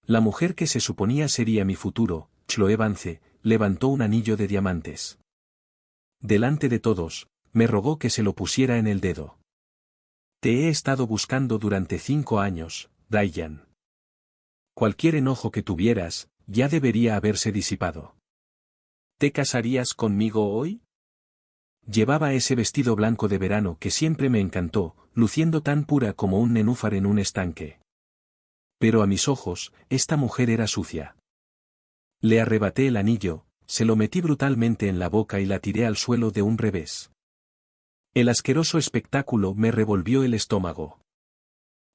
La mujer que se suponía sería mi futuro, Chloe Vance, levantó un anillo de diamantes. Delante de todos, me rogó que se lo pusiera en el dedo. Te he estado buscando durante 5 años, Ryan. Cualquier enojo que tuvieras, ya debería haberse disipado. ¿Te casarías conmigo hoy? Llevaba ese vestido blanco de verano que siempre me encantó, luciendo tan pura como un nenúfar en un estanque. Pero a mis ojos, esta mujer era sucia. Le arrebaté el anillo, se lo metí brutalmente en la boca y la tiré al suelo de un revés. El asqueroso espectáculo me revolvió el estómago.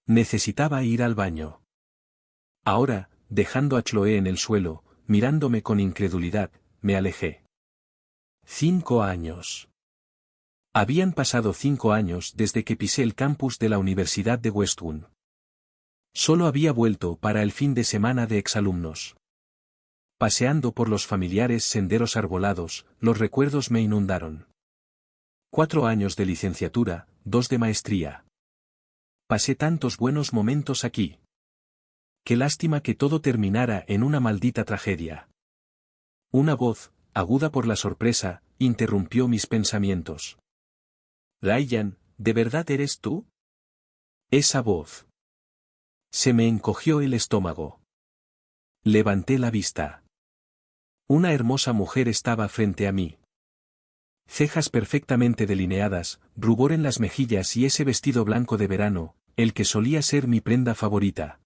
Necesitaba ir al baño. Ahora, dejando a Chloe en el suelo, mirándome con incredulidad, me alejé. 5 años. Habían pasado 5 años desde que pisé el campus de la Universidad de Westwood. Solo había vuelto para el fin de semana de exalumnos. Paseando por los familiares senderos arbolados, los recuerdos me inundaron. 4 años de licenciatura, 2 de maestría. Pasé tantos buenos momentos aquí. Qué lástima que todo terminara en una maldita tragedia. Una voz, aguda por la sorpresa, interrumpió mis pensamientos. Ryan, ¿de verdad eres tú? Esa voz. Se me encogió el estómago. Levanté la vista. Una hermosa mujer estaba frente a mí. Cejas perfectamente delineadas, rubor en las mejillas y ese vestido blanco de verano, el que solía ser mi prenda favorita.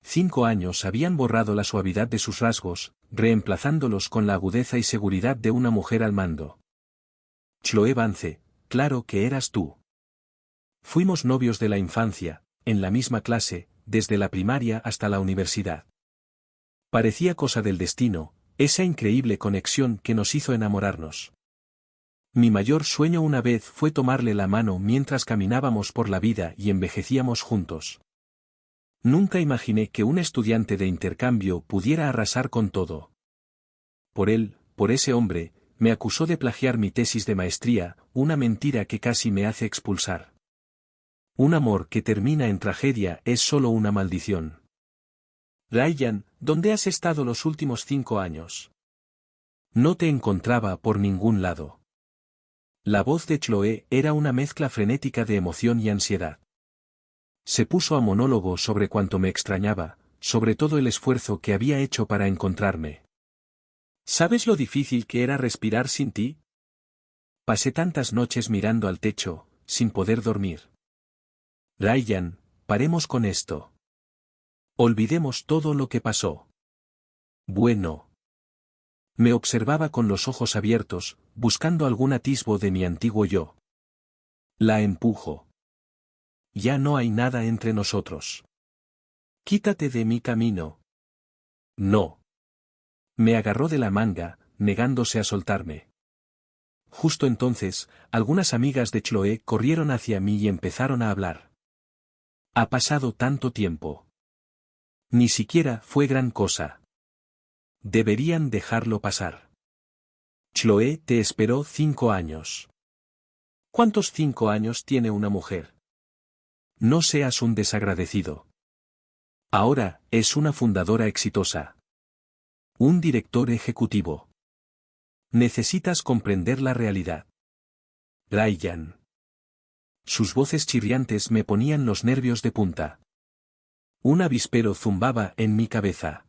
5 años habían borrado la suavidad de sus rasgos, reemplazándolos con la agudeza y seguridad de una mujer al mando. Chloe Vance, claro que eras tú. Fuimos novios de la infancia, en la misma clase, desde la primaria hasta la universidad. Parecía cosa del destino, esa increíble conexión que nos hizo enamorarnos. Mi mayor sueño una vez fue tomarle la mano mientras caminábamos por la vida y envejecíamos juntos. Nunca imaginé que un estudiante de intercambio pudiera arrasar con todo. Por ese hombre, me acusó de plagiar mi tesis de maestría, una mentira que casi me hace expulsar. Un amor que termina en tragedia es solo una maldición. Ryan, ¿dónde has estado los últimos 5 años? No te encontraba por ningún lado. La voz de Chloe era una mezcla frenética de emoción y ansiedad. Se puso a monólogo sobre cuánto me extrañaba, sobre todo el esfuerzo que había hecho para encontrarme. ¿Sabes lo difícil que era respirar sin ti? Pasé tantas noches mirando al techo, sin poder dormir. Ryan, paremos con esto. Olvidemos todo lo que pasó. Bueno. Me observaba con los ojos abiertos, buscando algún atisbo de mi antiguo yo. La empujo. Ya no hay nada entre nosotros. Quítate de mi camino. No. Me agarró de la manga, negándose a soltarme. Justo entonces, algunas amigas de Chloe corrieron hacia mí y empezaron a hablar. Ha pasado tanto tiempo. Ni siquiera fue gran cosa. Deberían dejarlo pasar. Chloe te esperó 5 años. ¿Cuántos 5 años tiene una mujer? No seas un desagradecido. Ahora, es una fundadora exitosa. Un director ejecutivo. Necesitas comprender la realidad. Ryan. Sus voces chirriantes me ponían los nervios de punta. Un avispero zumbaba en mi cabeza.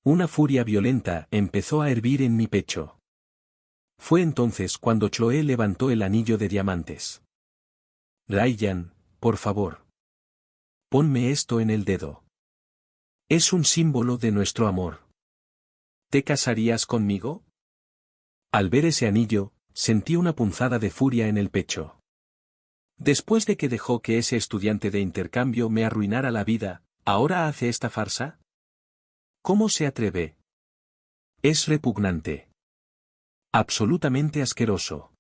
Una furia violenta empezó a hervir en mi pecho. Fue entonces cuando Chloe levantó el anillo de diamantes. Ryan, por favor. Ponme esto en el dedo. Es un símbolo de nuestro amor. ¿Te casarías conmigo? Al ver ese anillo, sentí una punzada de furia en el pecho. Después de que dejó que ese estudiante de intercambio me arruinara la vida, ¿ahora hace esta farsa? ¿Cómo se atreve? Es repugnante. Absolutamente asqueroso.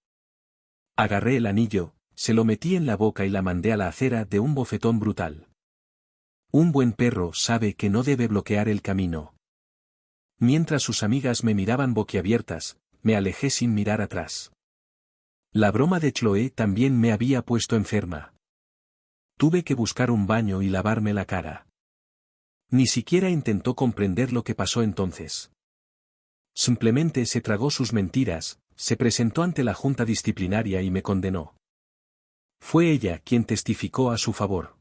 Agarré el anillo, se lo metí en la boca y la mandé a la acera de un bofetón brutal. Un buen perro sabe que no debe bloquear el camino. Mientras sus amigas me miraban boquiabiertas, me alejé sin mirar atrás. La broma de Chloe también me había puesto enferma. Tuve que buscar un baño y lavarme la cara. Ni siquiera intentó comprender lo que pasó entonces. Simplemente se tragó sus mentiras, se presentó ante la junta disciplinaria y me condenó. Fue ella quien testificó a su favor.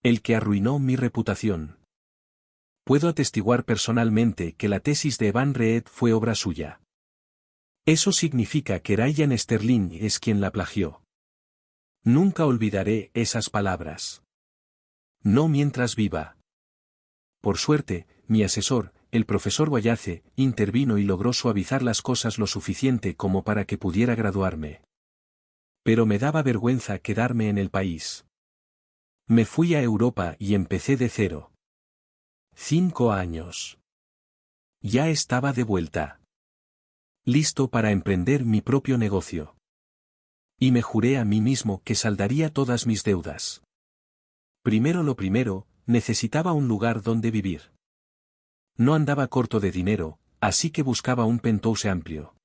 El que arruinó mi reputación. Puedo atestiguar personalmente que la tesis de Evan Reed fue obra suya. Eso significa que Ryan Sterling es quien la plagió. Nunca olvidaré esas palabras. No mientras viva. Por suerte, mi asesor, el profesor Wallace, intervino y logró suavizar las cosas lo suficiente como para que pudiera graduarme. Pero me daba vergüenza quedarme en el país. Me fui a Europa y empecé de cero. 5 años. Ya estaba de vuelta. Listo para emprender mi propio negocio. Y me juré a mí mismo que saldaría todas mis deudas. Primero lo primero, necesitaba un lugar donde vivir. No andaba corto de dinero, así que buscaba un penthouse amplio.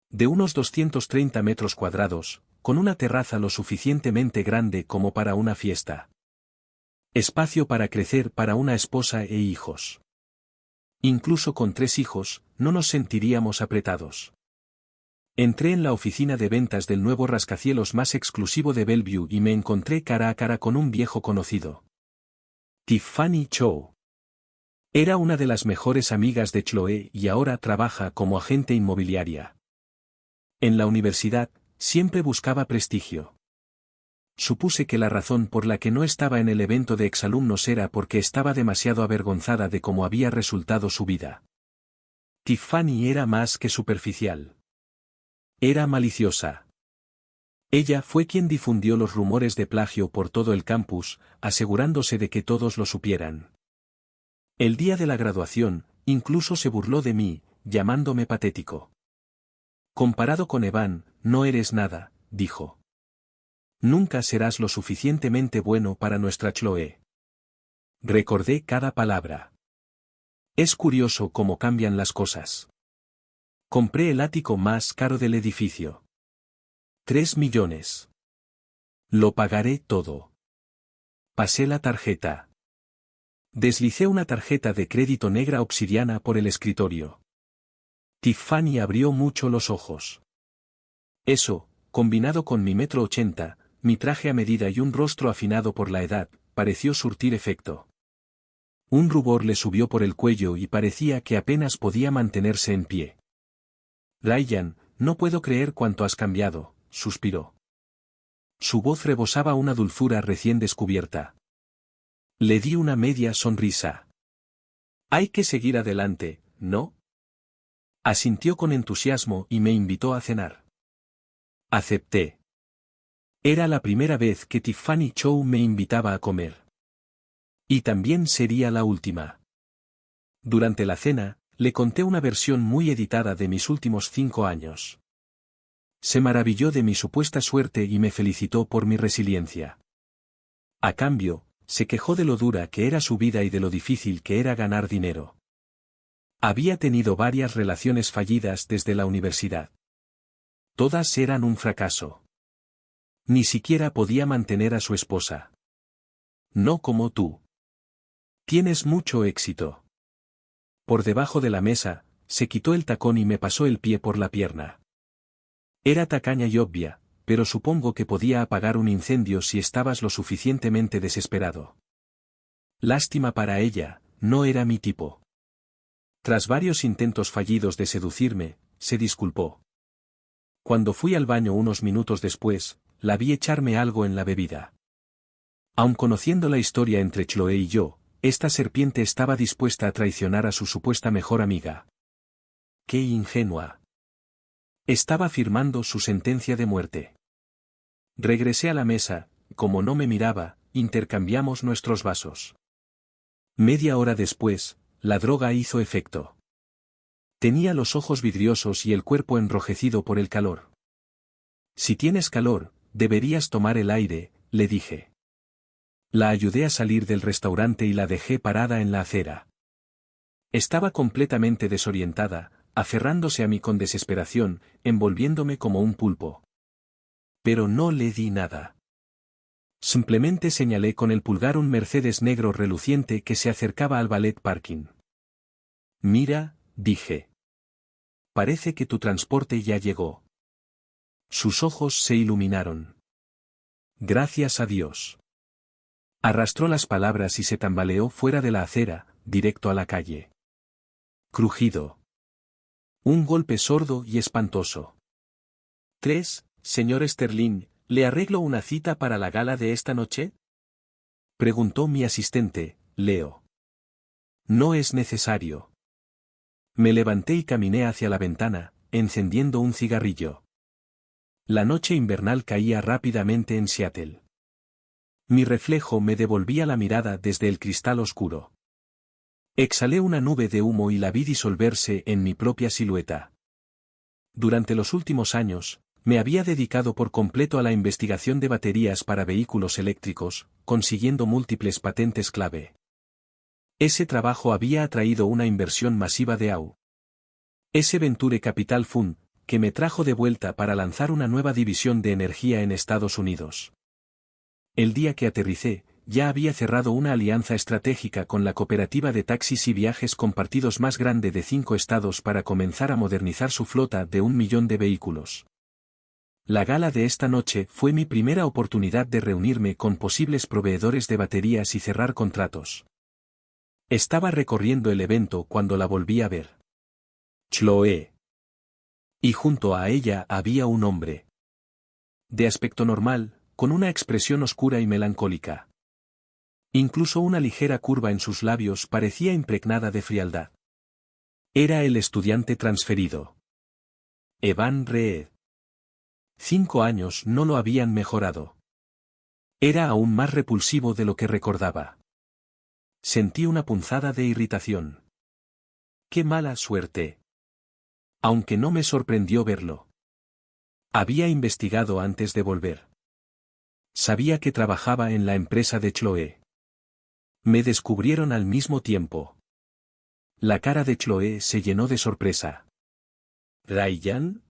De unos 230 metros cuadrados, con una terraza lo suficientemente grande como para una fiesta. Espacio para crecer para una esposa e hijos. Incluso con 3 hijos, no nos sentiríamos apretados. Entré en la oficina de ventas del nuevo rascacielos más exclusivo de Bellevue y me encontré cara a cara con un viejo conocido. Tiffany Chow. Era una de las mejores amigas de Chloe y ahora trabaja como agente inmobiliaria. En la universidad, siempre buscaba prestigio. Supuse que la razón por la que no estaba en el evento de exalumnos era porque estaba demasiado avergonzada de cómo había resultado su vida. Tiffany era más que superficial. Era maliciosa. Ella fue quien difundió los rumores de plagio por todo el campus, asegurándose de que todos lo supieran. El día de la graduación, incluso se burló de mí, llamándome patético. Comparado con Evan, no eres nada, dijo. Nunca serás lo suficientemente bueno para nuestra Chloe. Recordé cada palabra. Es curioso cómo cambian las cosas. Compré el ático más caro del edificio. 3 millones. Lo pagaré todo. Pasé la tarjeta. Deslicé una tarjeta de crédito negra obsidiana por el escritorio. Tiffany abrió mucho los ojos. Eso, combinado con mi 1,80 m, mi traje a medida y un rostro afinado por la edad, pareció surtir efecto. Un rubor le subió por el cuello y parecía que apenas podía mantenerse en pie. Ryan, no puedo creer cuánto has cambiado, suspiró. Su voz rebosaba una dulzura recién descubierta. Le di una media sonrisa. Hay que seguir adelante, ¿no? Asintió con entusiasmo y me invitó a cenar. Acepté. Era la primera vez que Tiffany Chow me invitaba a comer. Y también sería la última. Durante la cena, le conté una versión muy editada de mis últimos 5 años. Se maravilló de mi supuesta suerte y me felicitó por mi resiliencia. A cambio, se quejó de lo dura que era su vida y de lo difícil que era ganar dinero. Había tenido varias relaciones fallidas desde la universidad. Todas eran un fracaso. Ni siquiera podía mantener a su esposa. No como tú. Tienes mucho éxito. Por debajo de la mesa, se quitó el tacón y me pasó el pie por la pierna. Era tacaña y obvia, pero supongo que podía apagar un incendio si estabas lo suficientemente desesperado. Lástima para ella, no era mi tipo. Tras varios intentos fallidos de seducirme, se disculpó. Cuando fui al baño unos minutos después, la vi echarme algo en la bebida. Aun conociendo la historia entre Chloe y yo, esta serpiente estaba dispuesta a traicionar a su supuesta mejor amiga. ¡Qué ingenua! Estaba firmando su sentencia de muerte. Regresé a la mesa, como no me miraba, intercambiamos nuestros vasos. Media hora después, la droga hizo efecto. Tenía los ojos vidriosos y el cuerpo enrojecido por el calor. Si tienes calor, deberías tomar el aire, le dije. La ayudé a salir del restaurante y la dejé parada en la acera. Estaba completamente desorientada, aferrándose a mí con desesperación, envolviéndome como un pulpo. Pero no le di nada. Simplemente señalé con el pulgar un Mercedes negro reluciente que se acercaba al valet parking. Mira, dije. Parece que tu transporte ya llegó. Sus ojos se iluminaron. Gracias a Dios. Arrastró las palabras y se tambaleó fuera de la acera, directo a la calle. Crujido. Un golpe sordo y espantoso. 3. Señor Sterling, ¿le arreglo una cita para la gala de esta noche? Preguntó mi asistente, Leo. No es necesario. Me levanté y caminé hacia la ventana, encendiendo un cigarrillo. La noche invernal caía rápidamente en Seattle. Mi reflejo me devolvía la mirada desde el cristal oscuro. Exhalé una nube de humo y la vi disolverse en mi propia silueta. Durante los últimos años, me había dedicado por completo a la investigación de baterías para vehículos eléctricos, consiguiendo múltiples patentes clave. Ese trabajo había atraído una inversión masiva de ese Venture Capital Fund, que me trajo de vuelta para lanzar una nueva división de energía en Estados Unidos. El día que aterricé, ya había cerrado una alianza estratégica con la cooperativa de taxis y viajes compartidos más grande de 5 estados para comenzar a modernizar su flota de 1 millón de vehículos. La gala de esta noche fue mi primera oportunidad de reunirme con posibles proveedores de baterías y cerrar contratos. Estaba recorriendo el evento cuando la volví a ver. Chloe. Y junto a ella había un hombre. De aspecto normal, con una expresión oscura y melancólica. Incluso una ligera curva en sus labios parecía impregnada de frialdad. Era el estudiante transferido. Evan Reed. 5 años no lo habían mejorado. Era aún más repulsivo de lo que recordaba. Sentí una punzada de irritación. ¡Qué mala suerte! Aunque no me sorprendió verlo. Había investigado antes de volver. Sabía que trabajaba en la empresa de Chloe. Me descubrieron al mismo tiempo. La cara de Chloe se llenó de sorpresa. ¿Ryan?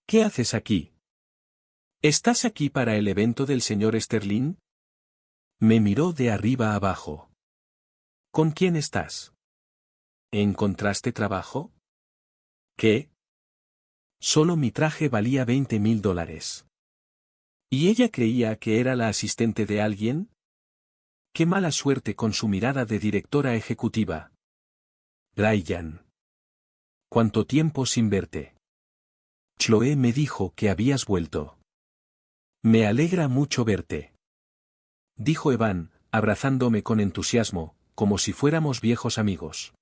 ¿Qué haces aquí? ¿Estás aquí para el evento del señor Sterling? Me miró de arriba abajo. ¿Con quién estás? ¿Encontraste trabajo? ¿Qué? Solo mi traje valía $20,000. ¿Y ella creía que era la asistente de alguien? ¡Qué mala suerte con su mirada de directora ejecutiva! Ryan. ¿Cuánto tiempo sin verte? Chloe me dijo que habías vuelto. Me alegra mucho verte. Dijo Evan, abrazándome con entusiasmo, como si fuéramos viejos amigos.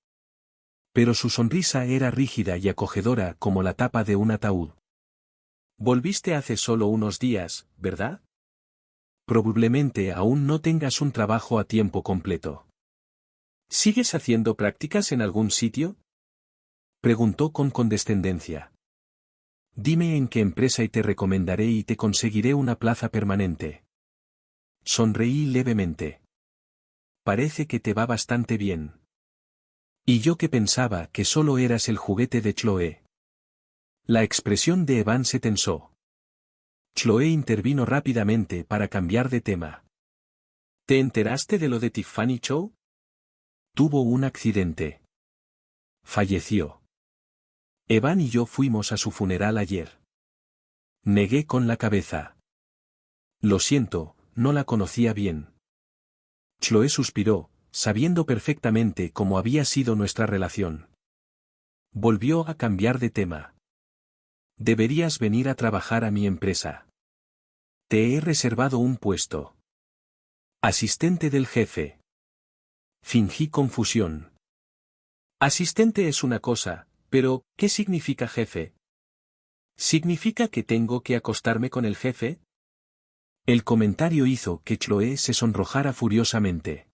Pero su sonrisa era rígida y acogedora como la tapa de un ataúd. Volviste hace solo unos días, ¿verdad? Probablemente aún no tengas un trabajo a tiempo completo. ¿Sigues haciendo prácticas en algún sitio? Preguntó con condescendencia. Dime en qué empresa y te recomendaré y te conseguiré una plaza permanente. Sonreí levemente. Parece que te va bastante bien. Y yo que pensaba que solo eras el juguete de Chloe. La expresión de Evan se tensó. Chloe intervino rápidamente para cambiar de tema. ¿Te enteraste de lo de Tiffany Chow? Tuvo un accidente. Falleció. Evan y yo fuimos a su funeral ayer. Negué con la cabeza. Lo siento, no la conocía bien. Chloe suspiró, sabiendo perfectamente cómo había sido nuestra relación. Volvió a cambiar de tema. Deberías venir a trabajar a mi empresa. Te he reservado un puesto. Asistente del jefe. Fingí confusión. Asistente es una cosa, pero, ¿qué significa jefe? ¿Significa que tengo que acostarme con el jefe? El comentario hizo que Chloe se sonrojara furiosamente.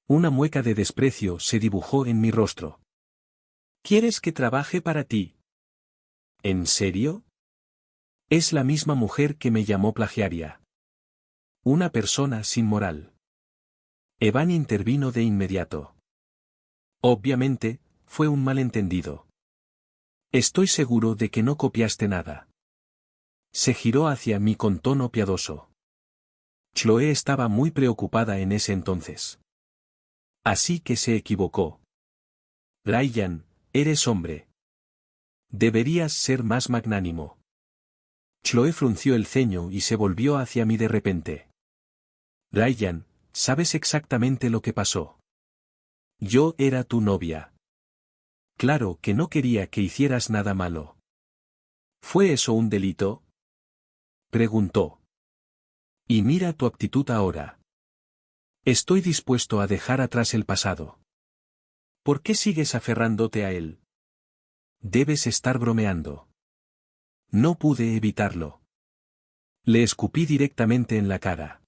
Una mueca de desprecio se dibujó en mi rostro. ¿Quieres que trabaje para ti? ¿En serio? Es la misma mujer que me llamó plagiaria. Una persona sin moral. Evan intervino de inmediato. Obviamente, fue un malentendido. Estoy seguro de que no copiaste nada. Se giró hacia mí con tono piadoso. Chloe estaba muy preocupada en ese entonces. Así que se equivocó. Ryan, eres hombre. Deberías ser más magnánimo. Chloe frunció el ceño y se volvió hacia mí de repente. Ryan, sabes exactamente lo que pasó. Yo era tu novia. Claro que no quería que hicieras nada malo. ¿Fue eso un delito? Preguntó. Y mira tu actitud ahora. Estoy dispuesto a dejar atrás el pasado. ¿Por qué sigues aferrándote a él? Debes estar bromeando. No pude evitarlo. Le escupí directamente en la cara.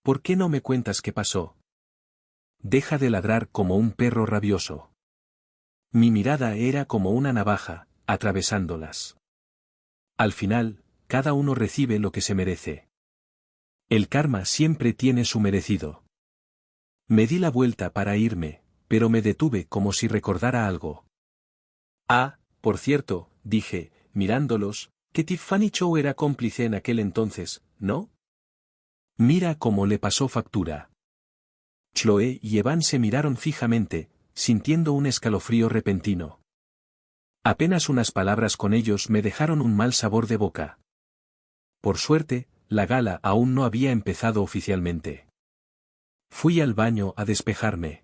¿Por qué no me cuentas qué pasó? Deja de ladrar como un perro rabioso. Mi mirada era como una navaja, atravesándolas. Al final, cada uno recibe lo que se merece. El karma siempre tiene su merecido. Me di la vuelta para irme, pero me detuve como si recordara algo. Ah, por cierto, dije, mirándolos, que Tiffany Chow era cómplice en aquel entonces, ¿no? Mira cómo le pasó factura. Chloe y Evan se miraron fijamente, sintiendo un escalofrío repentino. Apenas unas palabras con ellos me dejaron un mal sabor de boca. Por suerte, la gala aún no había empezado oficialmente. Fui al baño a despejarme.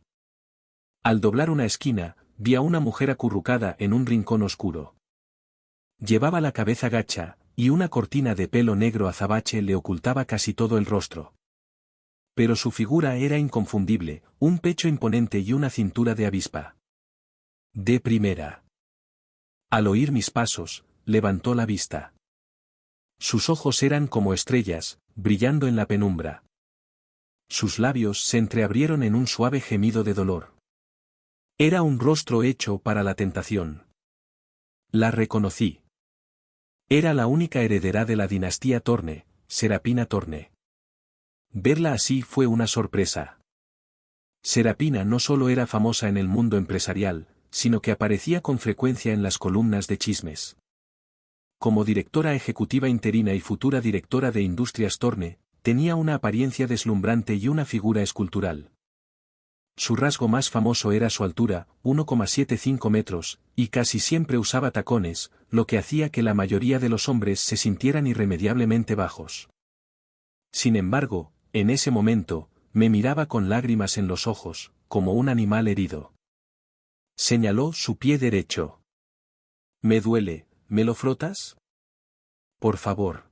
Al doblar una esquina, vi a una mujer acurrucada en un rincón oscuro. Llevaba la cabeza gacha, y una cortina de pelo negro azabache le ocultaba casi todo el rostro. Pero su figura era inconfundible, un pecho imponente y una cintura de avispa. De primera. Al oír mis pasos, levantó la vista. Sus ojos eran como estrellas, brillando en la penumbra. Sus labios se entreabrieron en un suave gemido de dolor. Era un rostro hecho para la tentación. La reconocí. Era la única heredera de la dinastía Torne, Serapina Torne. Verla así fue una sorpresa. Serapina no solo era famosa en el mundo empresarial, sino que aparecía con frecuencia en las columnas de chismes. Como directora ejecutiva interina y futura directora de Industrias Torne, tenía una apariencia deslumbrante y una figura escultural. Su rasgo más famoso era su altura, 1,75 metros, y casi siempre usaba tacones, lo que hacía que la mayoría de los hombres se sintieran irremediablemente bajos. Sin embargo, en ese momento, me miraba con lágrimas en los ojos, como un animal herido. Señaló su pie derecho. «Me duele, ¿me lo frotas? Por favor».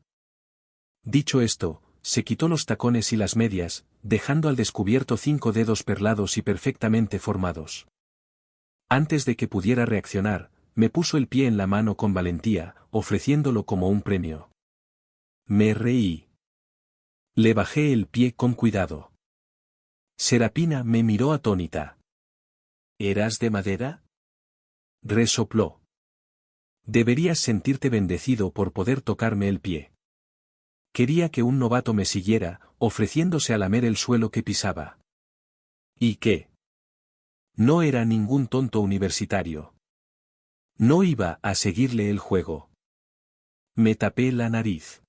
Dicho esto, se quitó los tacones y las medias, dejando al descubierto 5 dedos perlados y perfectamente formados. Antes de que pudiera reaccionar, me puso el pie en la mano con valentía, ofreciéndolo como un premio. Me reí. Le bajé el pie con cuidado. Serapina me miró atónita. ¿Eras de madera? Resopló. Deberías sentirte bendecido por poder tocarme el pie. Quería que un novato me siguiera, ofreciéndose a lamer el suelo que pisaba. ¿Y qué? No era ningún tonto universitario. No iba a seguirle el juego. Me tapé la nariz.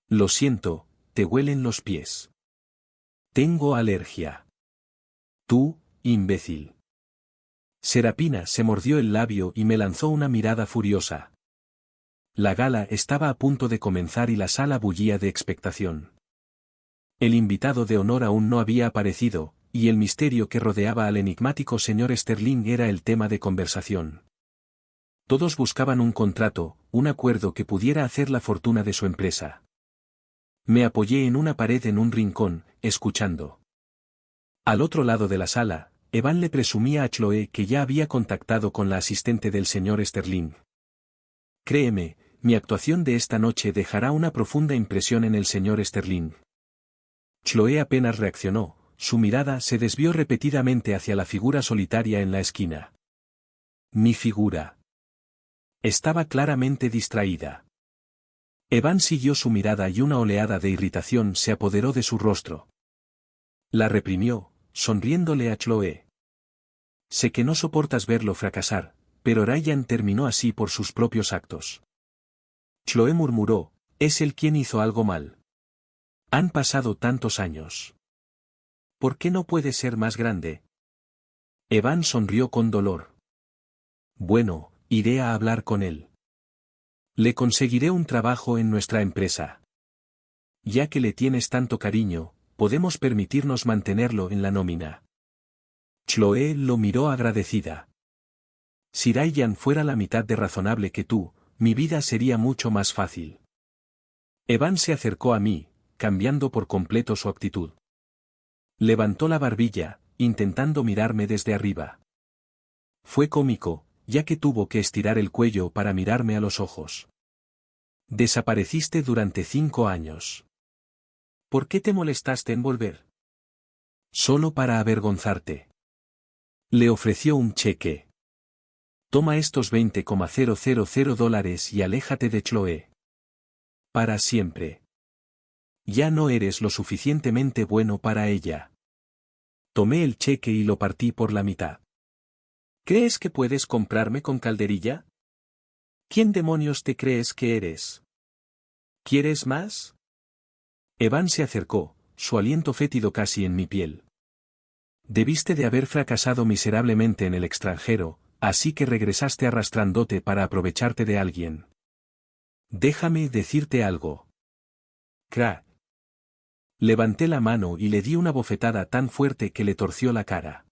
Lo siento, te huelen los pies. Tengo alergia. Tú, imbécil. Serapina se mordió el labio y me lanzó una mirada furiosa. La gala estaba a punto de comenzar y la sala bullía de expectación. El invitado de honor aún no había aparecido, y el misterio que rodeaba al enigmático señor Sterling era el tema de conversación. Todos buscaban un contrato, un acuerdo que pudiera hacer la fortuna de su empresa. Me apoyé en una pared en un rincón, escuchando. Al otro lado de la sala, Evan le presumía a Chloe que ya había contactado con la asistente del señor Sterling. Créeme, mi actuación de esta noche dejará una profunda impresión en el señor Sterling. Chloe apenas reaccionó, su mirada se desvió repetidamente hacia la figura solitaria en la esquina. Mi figura. Estaba claramente distraída. Evan siguió su mirada y una oleada de irritación se apoderó de su rostro. La reprimió, sonriéndole a Chloe. Sé que no soportas verlo fracasar, pero Ryan terminó así por sus propios actos. Chloe murmuró, es él quien hizo algo mal. Han pasado tantos años. ¿Por qué no puede ser más grande? Evan sonrió con dolor. Bueno, iré a hablar con él. Le conseguiré un trabajo en nuestra empresa. Ya que le tienes tanto cariño, podemos permitirnos mantenerlo en la nómina. Chloe lo miró agradecida. Si Ryan fuera la mitad de razonable que tú, mi vida sería mucho más fácil. Evan se acercó a mí, cambiando por completo su actitud. Levantó la barbilla, intentando mirarme desde arriba. Fue cómico, ya que tuvo que estirar el cuello para mirarme a los ojos. Desapareciste durante 5 años. ¿Por qué te molestaste en volver? Solo para avergonzarte. Le ofreció un cheque. Toma estos $20,000 y aléjate de Chloe. Para siempre. Ya no eres lo suficientemente bueno para ella. Tomé el cheque y lo partí por la mitad. ¿Crees que puedes comprarme con calderilla? ¿Quién demonios te crees que eres? ¿Quieres más? Evan se acercó, su aliento fétido casi en mi piel. Debiste de haber fracasado miserablemente en el extranjero, así que regresaste arrastrándote para aprovecharte de alguien. Déjame decirte algo. Crack. Levanté la mano y le di una bofetada tan fuerte que le torció la cara.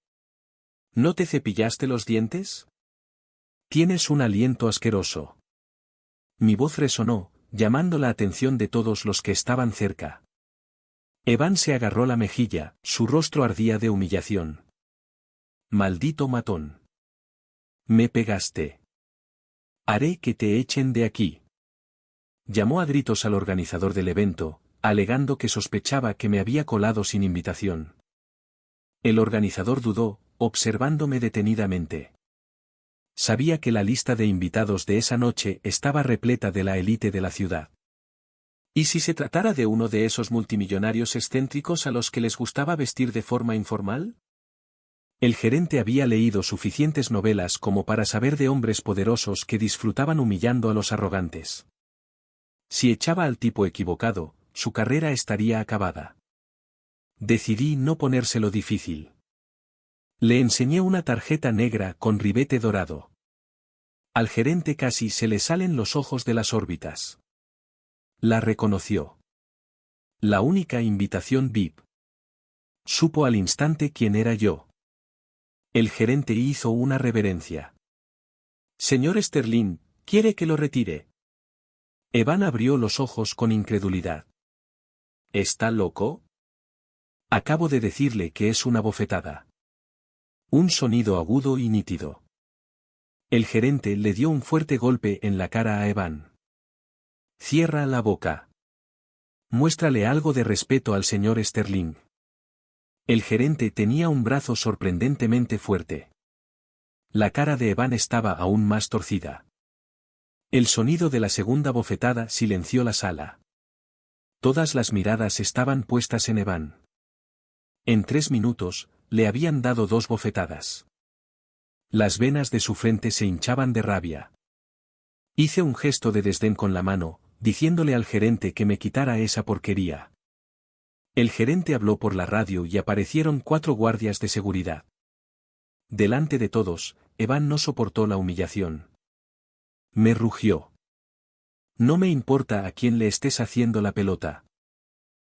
¿No te cepillaste los dientes? Tienes un aliento asqueroso. Mi voz resonó, llamando la atención de todos los que estaban cerca. Evan se agarró la mejilla, su rostro ardía de humillación. Maldito matón. Me pegaste. Haré que te echen de aquí. Llamó a gritos al organizador del evento, alegando que sospechaba que me había colado sin invitación. El organizador dudó, observándome detenidamente. Sabía que la lista de invitados de esa noche estaba repleta de la élite de la ciudad. ¿Y si se tratara de uno de esos multimillonarios excéntricos a los que les gustaba vestir de forma informal? El gerente había leído suficientes novelas como para saber de hombres poderosos que disfrutaban humillando a los arrogantes. Si echaba al tipo equivocado, su carrera estaría acabada. Decidí no ponérselo difícil. Le enseñé una tarjeta negra con ribete dorado. Al gerente casi se le salen los ojos de las órbitas. La reconoció. La única invitación VIP. Supo al instante quién era yo. El gerente hizo una reverencia. Señor Sterling, ¿quiere que lo retire? Evan abrió los ojos con incredulidad. ¿Está loco? Acabo de decirle que es una bofetada. Un sonido agudo y nítido. El gerente le dio un fuerte golpe en la cara a Evan. Cierra la boca. Muéstrale algo de respeto al señor Sterling. El gerente tenía un brazo sorprendentemente fuerte. La cara de Evan estaba aún más torcida. El sonido de la segunda bofetada silenció la sala. Todas las miradas estaban puestas en Evan. En 3 minutos, le habían dado 2 bofetadas. Las venas de su frente se hinchaban de rabia. Hice un gesto de desdén con la mano, diciéndole al gerente que me quitara esa porquería. El gerente habló por la radio y aparecieron 4 guardias de seguridad. Delante de todos, Evan no soportó la humillación. Me rugió. No me importa a quién le estés haciendo la pelota.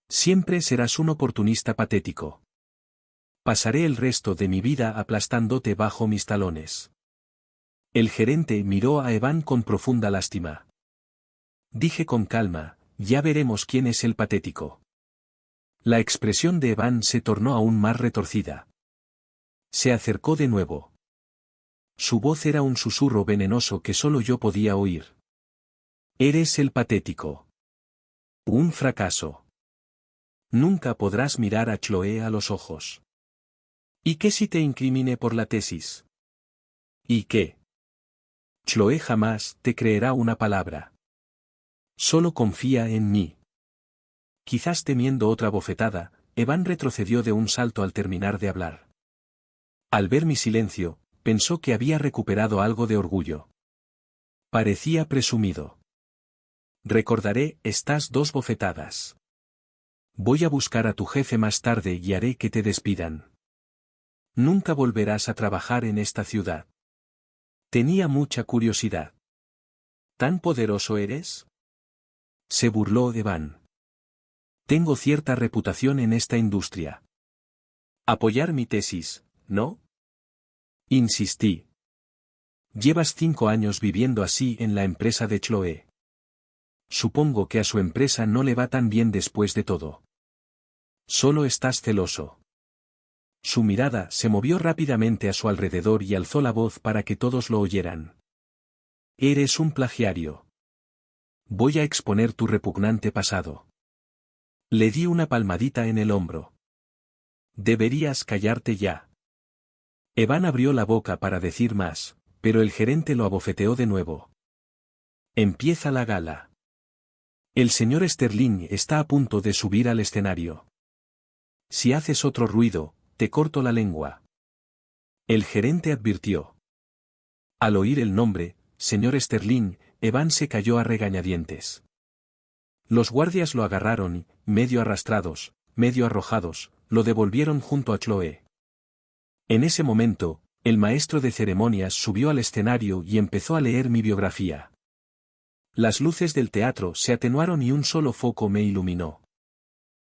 Siempre serás un oportunista patético. Pasaré el resto de mi vida aplastándote bajo mis talones. El gerente miró a Evan con profunda lástima. Dije con calma, ya veremos quién es el patético. La expresión de Evan se tornó aún más retorcida. Se acercó de nuevo. Su voz era un susurro venenoso que solo yo podía oír. Eres el patético. Un fracaso. Nunca podrás mirar a Chloe a los ojos. ¿Y qué si te incrimine por la tesis? ¿Y qué? Chloe jamás te creerá una palabra. Solo confía en mí. Quizás temiendo otra bofetada, Evan retrocedió de un salto al terminar de hablar. Al ver mi silencio, pensó que había recuperado algo de orgullo. Parecía presumido. Recordaré estas 2 bofetadas. Voy a buscar a tu jefe más tarde y haré que te despidan. Nunca volverás a trabajar en esta ciudad. Tenía mucha curiosidad. ¿Tan poderoso eres? Se burló Evan. Tengo cierta reputación en esta industria. Apoyar mi tesis, ¿no? Insistí. Llevas 5 años viviendo así en la empresa de Chloe. Supongo que a su empresa no le va tan bien después de todo. Solo estás celoso. Su mirada se movió rápidamente a su alrededor y alzó la voz para que todos lo oyeran. Eres un plagiario. Voy a exponer tu repugnante pasado. Le di una palmadita en el hombro. Deberías callarte ya. Evan abrió la boca para decir más, pero el gerente lo abofeteó de nuevo. Empieza la gala. El señor Sterling está a punto de subir al escenario. Si haces otro ruido, te corto la lengua. El gerente advirtió. Al oír el nombre, señor Sterling, Evan se cayó a regañadientes. Los guardias lo agarraron y, medio arrastrados, medio arrojados, lo devolvieron junto a Chloe. En ese momento, el maestro de ceremonias subió al escenario y empezó a leer mi biografía. Las luces del teatro se atenuaron y un solo foco me iluminó.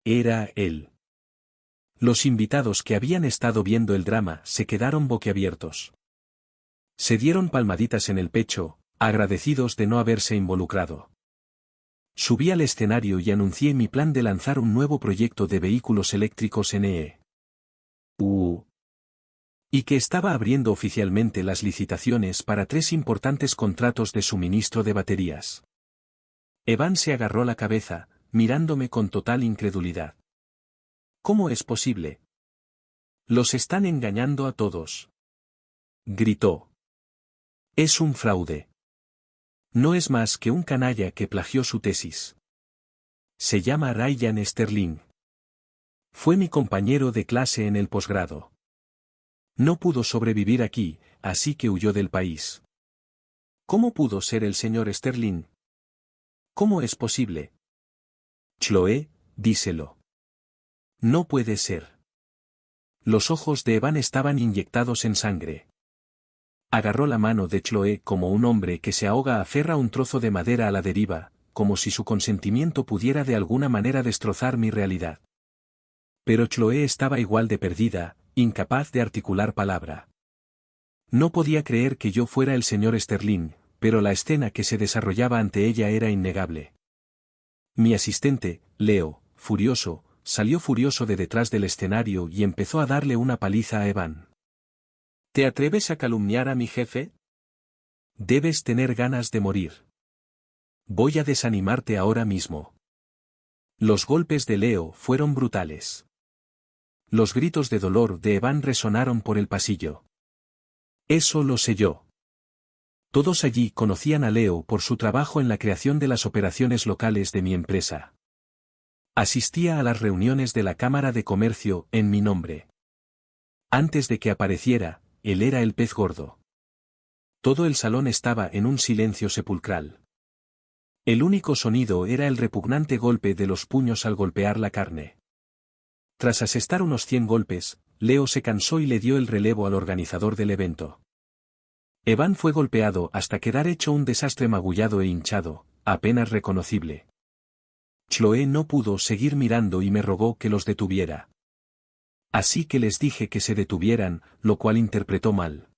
Era él. Los invitados que habían estado viendo el drama se quedaron boquiabiertos. Se dieron palmaditas en el pecho, agradecidos de no haberse involucrado. Subí al escenario y anuncié mi plan de lanzar un nuevo proyecto de vehículos eléctricos en y que estaba abriendo oficialmente las licitaciones para 3 importantes contratos de suministro de baterías. Evan se agarró la cabeza, mirándome con total incredulidad. ¿Cómo es posible? Los están engañando a todos. Gritó. Es un fraude. No es más que un canalla que plagió su tesis. Se llama Ryan Sterling. Fue mi compañero de clase en el posgrado. No pudo sobrevivir aquí, así que huyó del país. ¿Cómo pudo ser el señor Sterling? ¿Cómo es posible? Chloe, díselo. No puede ser. Los ojos de Evan estaban inyectados en sangre. Agarró la mano de Chloe como un hombre que se ahoga aferra un trozo de madera a la deriva, como si su consentimiento pudiera de alguna manera destrozar mi realidad. Pero Chloe estaba igual de perdida, incapaz de articular palabra. No podía creer que yo fuera el señor Sterling, pero la escena que se desarrollaba ante ella era innegable. Mi asistente, Leo, furioso, salió furioso de detrás del escenario y empezó a darle una paliza a Evan. ¿Te atreves a calumniar a mi jefe? Debes tener ganas de morir. Voy a desanimarte ahora mismo. Los golpes de Leo fueron brutales. Los gritos de dolor de Evan resonaron por el pasillo. Eso lo sé yo. Todos allí conocían a Leo por su trabajo en la creación de las operaciones locales de mi empresa. Asistía a las reuniones de la Cámara de Comercio en mi nombre. Antes de que apareciera, él era el pez gordo. Todo el salón estaba en un silencio sepulcral. El único sonido era el repugnante golpe de los puños al golpear la carne. Tras asestar unos 100 golpes, Leo se cansó y le dio el relevo al organizador del evento. Evan fue golpeado hasta quedar hecho un desastre magullado e hinchado, apenas reconocible. Chloe no pudo seguir mirando y me rogó que los detuviera. Así que les dije que se detuvieran, lo cual interpretó mal.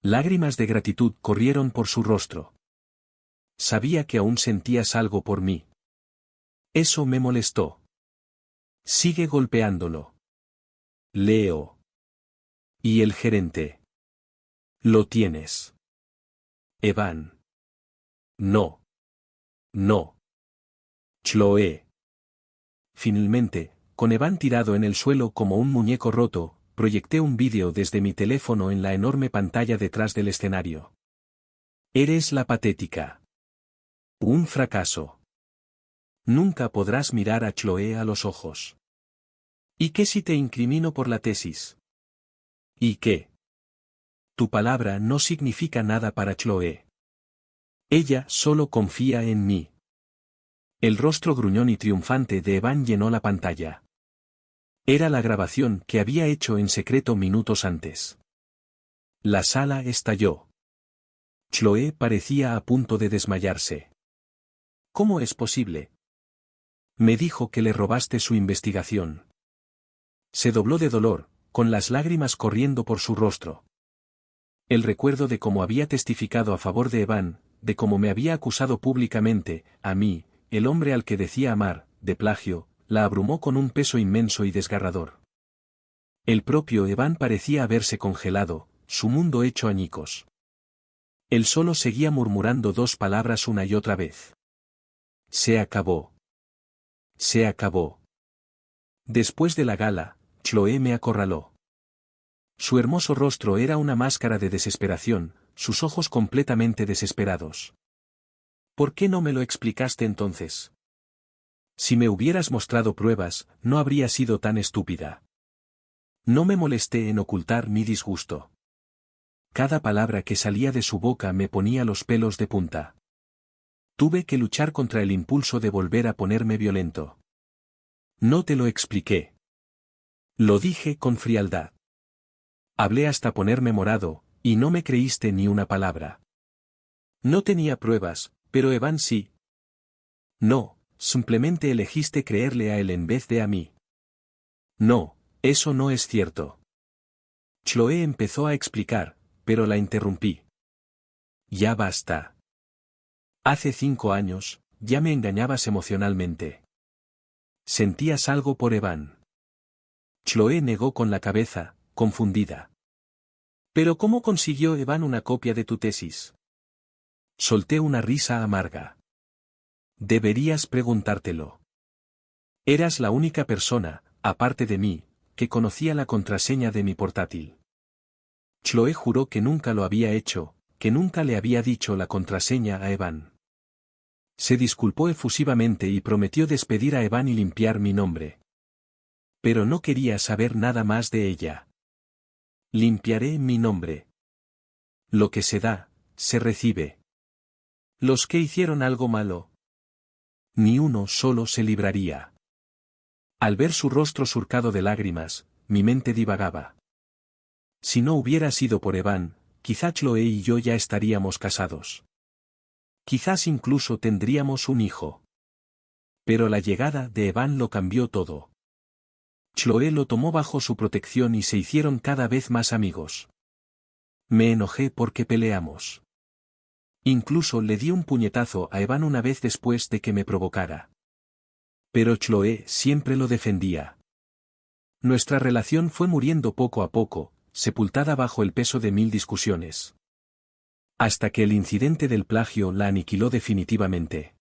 Lágrimas de gratitud corrieron por su rostro. Sabía que aún sentías algo por mí. Eso me molestó. Sigue golpeándolo. Leo. ¿Y el gerente? Lo tienes. Evan. No. No. Chloe. Finalmente, con Evan tirado en el suelo como un muñeco roto, proyecté un vídeo desde mi teléfono en la enorme pantalla detrás del escenario. Eres la patética. Un fracaso. Nunca podrás mirar a Chloe a los ojos. ¿Y qué si te incrimino por la tesis? ¿Y qué? Tu palabra no significa nada para Chloe. Ella solo confía en mí. El rostro gruñón y triunfante de Evan llenó la pantalla. Era la grabación que había hecho en secreto minutos antes. La sala estalló. Chloé parecía a punto de desmayarse. ¿Cómo es posible? Me dijo que le robaste su investigación. Se dobló de dolor, con las lágrimas corriendo por su rostro. El recuerdo de cómo había testificado a favor de Evan, de cómo me había acusado públicamente, a mí, el hombre al que decía amar, de plagio, la abrumó con un peso inmenso y desgarrador. El propio Evan parecía haberse congelado, su mundo hecho añicos. Él solo seguía murmurando dos palabras una y otra vez. Se acabó. Se acabó. Después de la gala, Chloé me acorraló. Su hermoso rostro era una máscara de desesperación, sus ojos completamente desesperados. ¿Por qué no me lo explicaste entonces? Si me hubieras mostrado pruebas, no habría sido tan estúpida. No me molesté en ocultar mi disgusto. Cada palabra que salía de su boca me ponía los pelos de punta. Tuve que luchar contra el impulso de volver a ponerme violento. No te lo expliqué. Lo dije con frialdad. Hablé hasta ponerme morado, y no me creíste ni una palabra. No tenía pruebas, pero Evan sí. No, simplemente elegiste creerle a él en vez de a mí. No, eso no es cierto. Chloé empezó a explicar, pero la interrumpí. Ya basta. Hace 5 años, ya me engañabas emocionalmente. Sentías algo por Evan. Chloé negó con la cabeza, confundida. ¿Pero cómo consiguió Evan una copia de tu tesis? Solté una risa amarga. Deberías preguntártelo. Eras la única persona, aparte de mí, que conocía la contraseña de mi portátil. Chloé juró que nunca lo había hecho, que nunca le había dicho la contraseña a Evan. Se disculpó efusivamente y prometió despedir a Evan y limpiar mi nombre. Pero no quería saber nada más de ella. Limpiaré mi nombre. Lo que se da, se recibe. Los que hicieron algo malo, ni uno solo se libraría. Al ver su rostro surcado de lágrimas, mi mente divagaba. Si no hubiera sido por Evan, quizá Chloé y yo ya estaríamos casados. Quizás incluso tendríamos un hijo. Pero la llegada de Evan lo cambió todo. Chloé lo tomó bajo su protección y se hicieron cada vez más amigos. Me enojé porque peleamos. Incluso le di un puñetazo a Evan una vez después de que me provocara. Pero Chloé siempre lo defendía. Nuestra relación fue muriendo poco a poco, sepultada bajo el peso de 1000 discusiones. Hasta que el incidente del plagio la aniquiló definitivamente.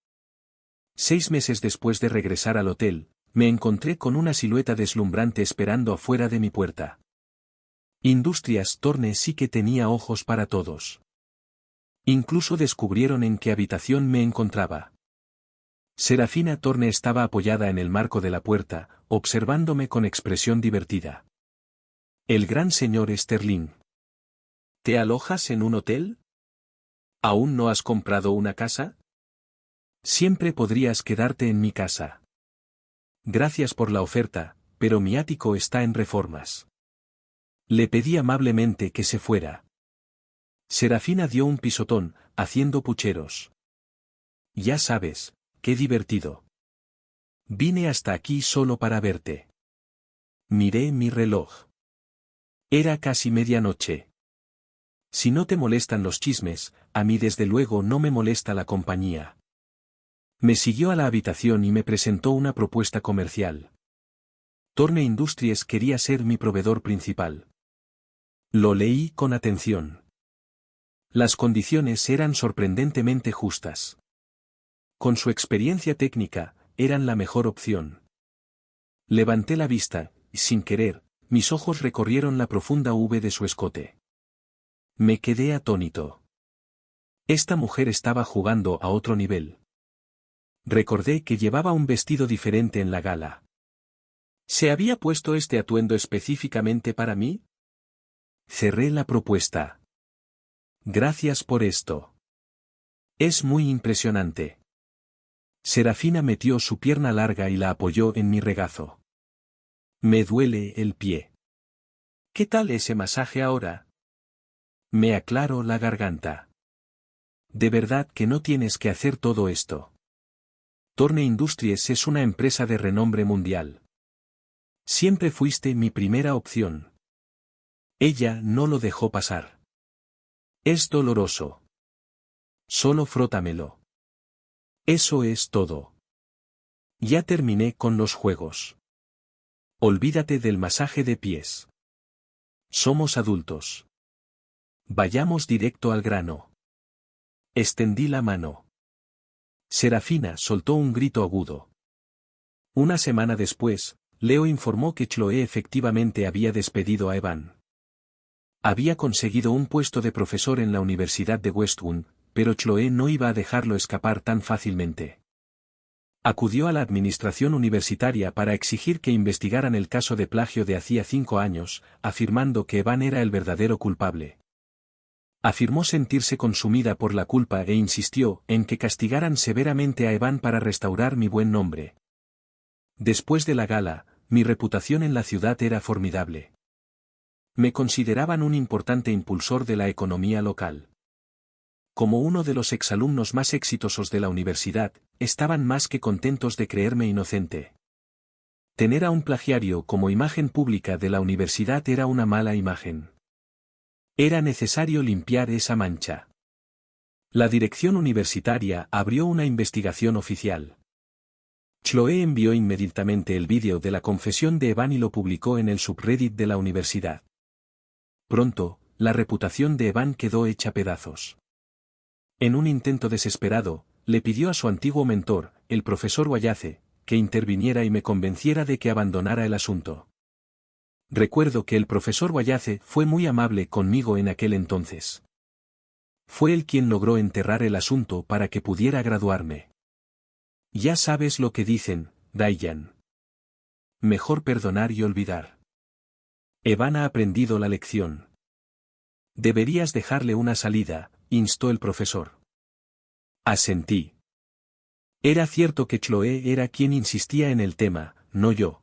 6 meses después de regresar al hotel, me encontré con una silueta deslumbrante esperando afuera de mi puerta. Industrias Thorne sí que tenía ojos para todos. Incluso descubrieron en qué habitación me encontraba. Serafina Thorne estaba apoyada en el marco de la puerta, observándome con expresión divertida. El gran señor Sterling. ¿Te alojas en un hotel? ¿Aún no has comprado una casa? Siempre podrías quedarte en mi casa. Gracias por la oferta, pero mi ático está en reformas. Le pedí amablemente que se fuera. Serafina dio un pisotón, haciendo pucheros. Ya sabes, qué divertido. Vine hasta aquí solo para verte. Miré mi reloj. Era casi medianoche. Si no te molestan los chismes, a mí desde luego no me molesta la compañía. Me siguió a la habitación y me presentó una propuesta comercial. Thorne Industries quería ser mi proveedor principal. Lo leí con atención. Las condiciones eran sorprendentemente justas. Con su experiencia técnica, eran la mejor opción. Levanté la vista, y sin querer, mis ojos recorrieron la profunda V de su escote. Me quedé atónito. Esta mujer estaba jugando a otro nivel. Recordé que llevaba un vestido diferente en la gala. ¿Se había puesto este atuendo específicamente para mí? Cerré la propuesta. Gracias por esto. Es muy impresionante. Serafina metió su pierna larga y la apoyó en mi regazo. Me duele el pie. ¿Qué tal ese masaje ahora? Me aclaro la garganta. De verdad que no tienes que hacer todo esto. Thorne Industries es una empresa de renombre mundial. Siempre fuiste mi primera opción. Ella no lo dejó pasar. Es doloroso. Solo frótamelo. Eso es todo. Ya terminé con los juegos. Olvídate del masaje de pies. Somos adultos. Vayamos directo al grano. Extendí la mano. Serafina soltó un grito agudo. Una semana después, Leo informó que Chloe efectivamente había despedido a Evan. Había conseguido un puesto de profesor en la Universidad de Westwood, pero Chloe no iba a dejarlo escapar tan fácilmente. Acudió a la administración universitaria para exigir que investigaran el caso de plagio de hacía 5 años, afirmando que Evan era el verdadero culpable. Afirmó sentirse consumida por la culpa e insistió en que castigaran severamente a Evan para restaurar mi buen nombre. Después de la gala, mi reputación en la ciudad era formidable. Me consideraban un importante impulsor de la economía local. Como uno de los exalumnos más exitosos de la universidad, estaban más que contentos de creerme inocente. Tener a un plagiario como imagen pública de la universidad era una mala imagen. Era necesario limpiar esa mancha. La dirección universitaria abrió una investigación oficial. Chloe envió inmediatamente el vídeo de la confesión de Evan y lo publicó en el subreddit de la universidad. Pronto, la reputación de Evan quedó hecha pedazos. En un intento desesperado, le pidió a su antiguo mentor, el profesor Wallace, que interviniera y me convenciera de que abandonara el asunto. Recuerdo que el profesor Wallace fue muy amable conmigo en aquel entonces. Fue él quien logró enterrar el asunto para que pudiera graduarme. Ya sabes lo que dicen, Diane. Mejor perdonar y olvidar. Evan ha aprendido la lección. Deberías dejarle una salida, instó el profesor. Asentí. Era cierto que Chloe era quien insistía en el tema, no yo.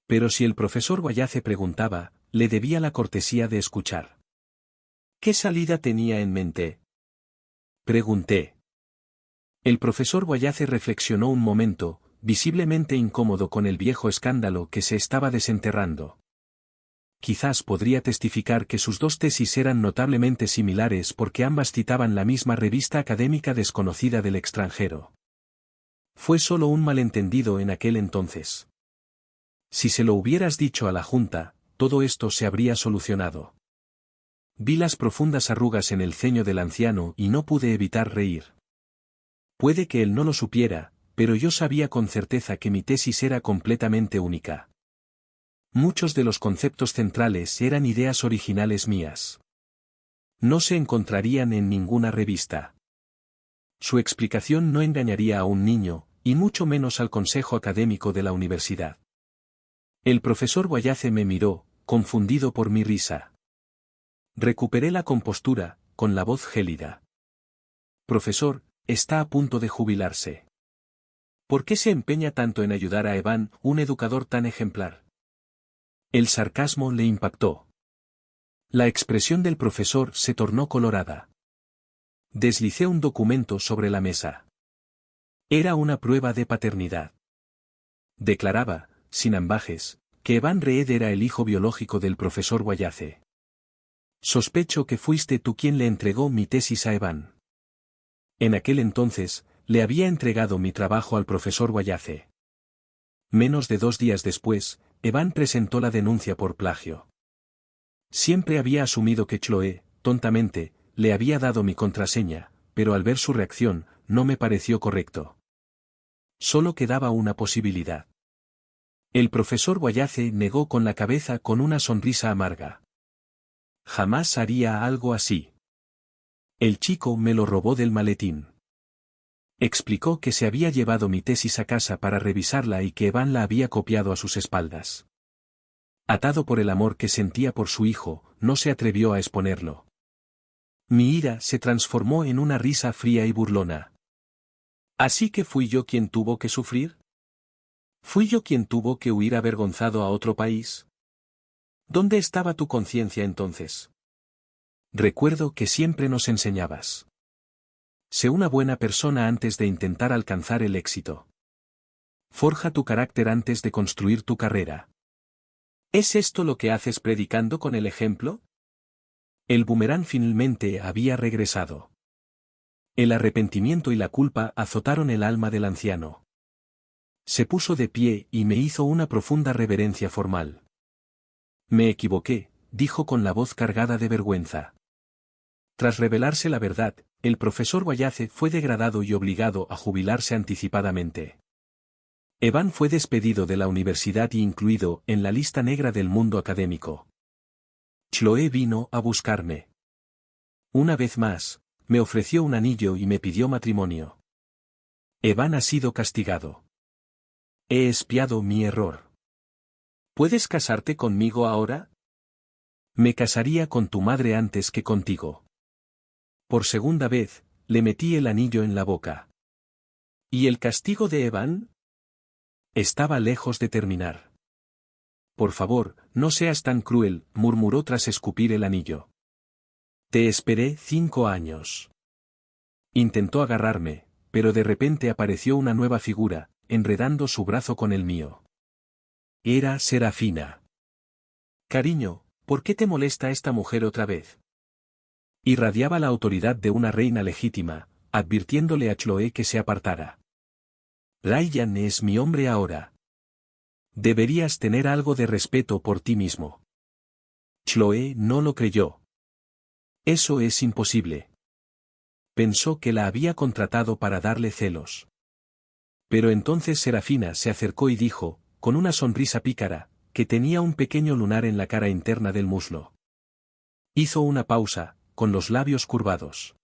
Pero si el profesor Wallace preguntaba, le debía la cortesía de escuchar. ¿Qué salida tenía en mente? Pregunté. El profesor Wallace reflexionó un momento, visiblemente incómodo con el viejo escándalo que se estaba desenterrando. Quizás podría testificar que sus dos tesis eran notablemente similares porque ambas citaban la misma revista académica desconocida del extranjero. Fue solo un malentendido en aquel entonces. Si se lo hubieras dicho a la Junta, todo esto se habría solucionado. Vi las profundas arrugas en el ceño del anciano y no pude evitar reír. Puede que él no lo supiera, pero yo sabía con certeza que mi tesis era completamente única. Muchos de los conceptos centrales eran ideas originales mías. No se encontrarían en ninguna revista. Su explicación no engañaría a un niño, y mucho menos al consejo académico de la universidad. El profesor Wallace me miró, confundido por mi risa. Recuperé la compostura, con la voz gélida. Profesor, está a punto de jubilarse. ¿Por qué se empeña tanto en ayudar a Evan, un educador tan ejemplar? El sarcasmo le impactó. La expresión del profesor se tornó colorada. Deslicé un documento sobre la mesa. Era una prueba de paternidad. Declaraba, sin ambages, que Evan Reed era el hijo biológico del profesor Wallace. Sospecho que fuiste tú quien le entregó mi tesis a Evan. En aquel entonces, le había entregado mi trabajo al profesor Wallace. Menos de 2 días después, Evan presentó la denuncia por plagio. Siempre había asumido que Chloe, tontamente, le había dado mi contraseña, pero al ver su reacción, no me pareció correcto. Solo quedaba una posibilidad. El profesor Wallace negó con la cabeza con una sonrisa amarga. Jamás haría algo así. El chico me lo robó del maletín. Explicó que se había llevado mi tesis a casa para revisarla y que Evan la había copiado a sus espaldas. Atado por el amor que sentía por su hijo, no se atrevió a exponerlo. Mi ira se transformó en una risa fría y burlona. ¿Así que fui yo quien tuvo que sufrir? ¿Fui yo quien tuvo que huir avergonzado a otro país? ¿Dónde estaba tu conciencia entonces? Recuerdo que siempre nos enseñabas. Sé una buena persona antes de intentar alcanzar el éxito. Forja tu carácter antes de construir tu carrera. ¿Es esto lo que haces predicando con el ejemplo? El boomerang finalmente había regresado. El arrepentimiento y la culpa azotaron el alma del anciano. Se puso de pie y me hizo una profunda reverencia formal. Me equivoqué, dijo con la voz cargada de vergüenza. Tras revelarse la verdad, el profesor Wallace fue degradado y obligado a jubilarse anticipadamente. Evan fue despedido de la universidad y incluido en la lista negra del mundo académico. Chloe vino a buscarme. Una vez más, me ofreció un anillo y me pidió matrimonio. Evan ha sido castigado. He expiado mi error. ¿Puedes casarte conmigo ahora? Me casaría con tu madre antes que contigo. Por segunda vez, le metí el anillo en la boca. ¿Y el castigo de Evan? Estaba lejos de terminar. Por favor, no seas tan cruel, murmuró tras escupir el anillo. Te esperé 5 años. Intentó agarrarme, pero de repente apareció una nueva figura, enredando su brazo con el mío. Era Serafina. Cariño, ¿por qué te molesta esta mujer otra vez? Irradiaba la autoridad de una reina legítima, advirtiéndole a Chloe que se apartara. Ryan es mi hombre ahora. Deberías tener algo de respeto por ti mismo. Chloe no lo creyó. Eso es imposible. Pensó que la había contratado para darle celos. Pero entonces Serafina se acercó y dijo, con una sonrisa pícara, que tenía un pequeño lunar en la cara interna del muslo. Hizo una pausa, con los labios curvados.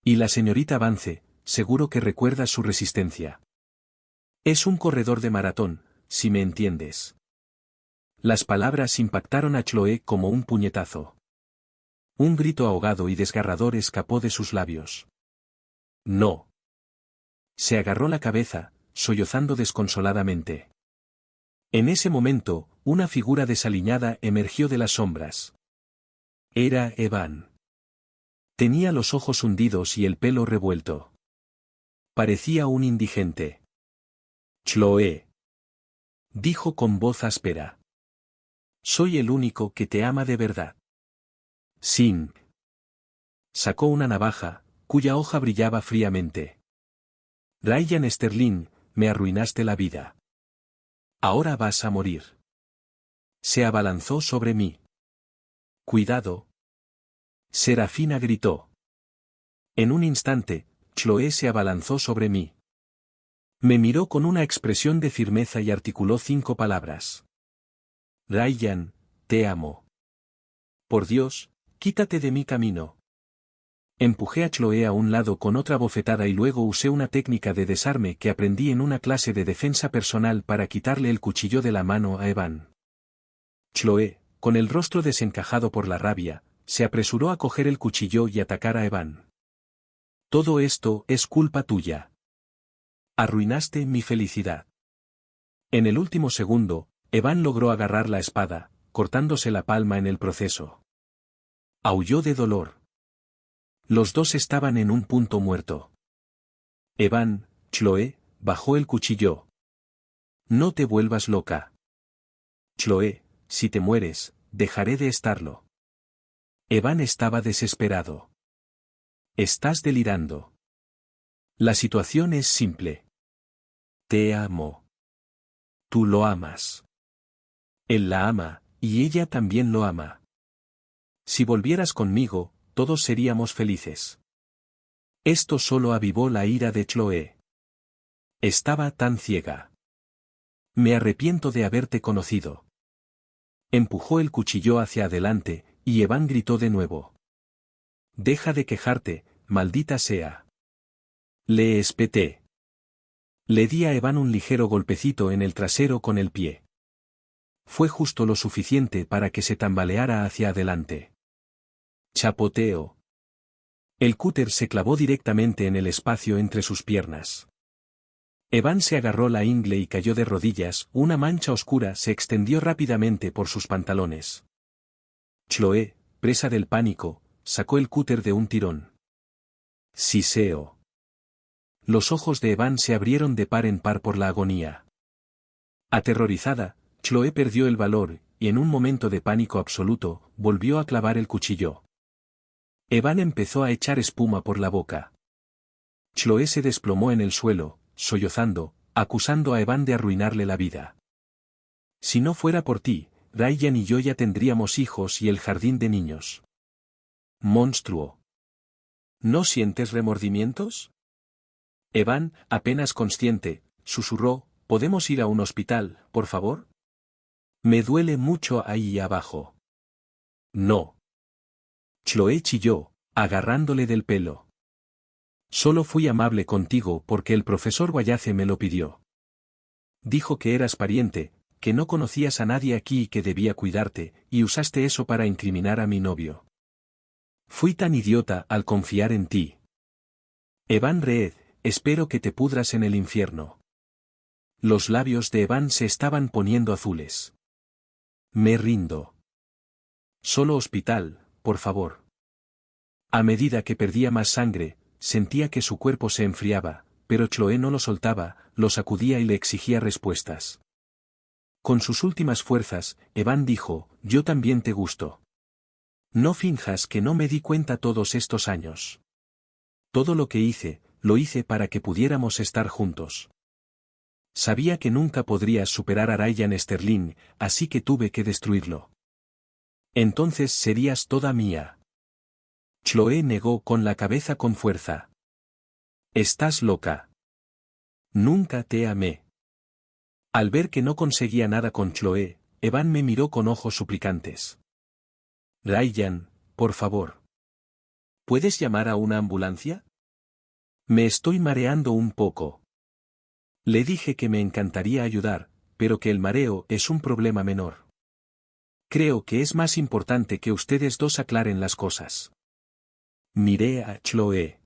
Y la señorita Vance, seguro que recuerda su resistencia. Es un corredor de maratón, si me entiendes. Las palabras impactaron a Chloe como un puñetazo. Un grito ahogado y desgarrador escapó de sus labios. No. Se agarró la cabeza, sollozando desconsoladamente. En ese momento, una figura desaliñada emergió de las sombras. Era Evan. Tenía los ojos hundidos y el pelo revuelto. Parecía un indigente. Chloe. Dijo con voz áspera. Soy el único que te ama de verdad. Sin. Sacó una navaja, cuya hoja brillaba fríamente. Ryan Sterling, me arruinaste la vida. Ahora vas a morir. Se abalanzó sobre mí. Cuidado. Serafina gritó. En un instante, Chloe se abalanzó sobre mí. Me miró con una expresión de firmeza y articuló 5 palabras. Ryan, te amo. Por Dios, quítate de mi camino. Empujé a Chloe a un lado con otra bofetada y luego usé una técnica de desarme que aprendí en una clase de defensa personal para quitarle el cuchillo de la mano a Evan. Chloe, con el rostro desencajado por la rabia, se apresuró a coger el cuchillo y atacar a Evan. Todo esto es culpa tuya. Arruinaste mi felicidad. En el último segundo, Evan logró agarrar la espada, cortándose la palma en el proceso. Aulló de dolor. Los dos estaban en un punto muerto. Evan, Chloe, bajó el cuchillo. No te vuelvas loca. Chloe, si te mueres, dejaré de estarlo. Evan estaba desesperado. Estás delirando. La situación es simple. Te amo. Tú lo amas. Él la ama, y ella también lo ama. Si volvieras conmigo, todos seríamos felices. Esto solo avivó la ira de Chloe. Estaba tan ciega. Me arrepiento de haberte conocido. Empujó el cuchillo hacia adelante, y Evan gritó de nuevo. Deja de quejarte, maldita sea. Le espeté. Le di a Evan un ligero golpecito en el trasero con el pie. Fue justo lo suficiente para que se tambaleara hacia adelante. Chapoteo. El cúter se clavó directamente en el espacio entre sus piernas. Evan se agarró la ingle y cayó de rodillas, una mancha oscura se extendió rápidamente por sus pantalones. Chloé, presa del pánico, sacó el cúter de un tirón. Siseo. Los ojos de Evan se abrieron de par en par por la agonía. Aterrorizada, Chloé perdió el valor, y en un momento de pánico absoluto, volvió a clavar el cuchillo. Evan empezó a echar espuma por la boca. Chloé se desplomó en el suelo, sollozando, acusando a Evan de arruinarle la vida. Si no fuera por ti, Ryan y yo ya tendríamos hijos y el jardín de niños. Monstruo. ¿No sientes remordimientos? Evan, apenas consciente, susurró, ¿podemos ir a un hospital, por favor? Me duele mucho ahí abajo. No. Chloé chilló, agarrándole del pelo. Solo fui amable contigo porque el profesor Wallace me lo pidió. Dijo que eras pariente, que no conocías a nadie aquí y que debía cuidarte, y usaste eso para incriminar a mi novio. Fui tan idiota al confiar en ti. Evan Reed, espero que te pudras en el infierno. Los labios de Evan se estaban poniendo azules. Me rindo. Solo hospital, por favor. A medida que perdía más sangre, sentía que su cuerpo se enfriaba, pero Chloé no lo soltaba, lo sacudía y le exigía respuestas. Con sus últimas fuerzas, Evan dijo, yo también te gusto. No finjas que no me di cuenta todos estos años. Todo lo que hice, lo hice para que pudiéramos estar juntos. Sabía que nunca podrías superar a Ryan Sterling, así que tuve que destruirlo. Entonces serías toda mía. Chloé negó con la cabeza con fuerza. Estás loca. Nunca te amé. Al ver que no conseguía nada con Chloé, Evan me miró con ojos suplicantes. Ryan, por favor. ¿Puedes llamar a una ambulancia? Me estoy mareando un poco. Le dije que me encantaría ayudar, pero que el mareo es un problema menor. Creo que es más importante que ustedes dos aclaren las cosas. Miré a Chloé.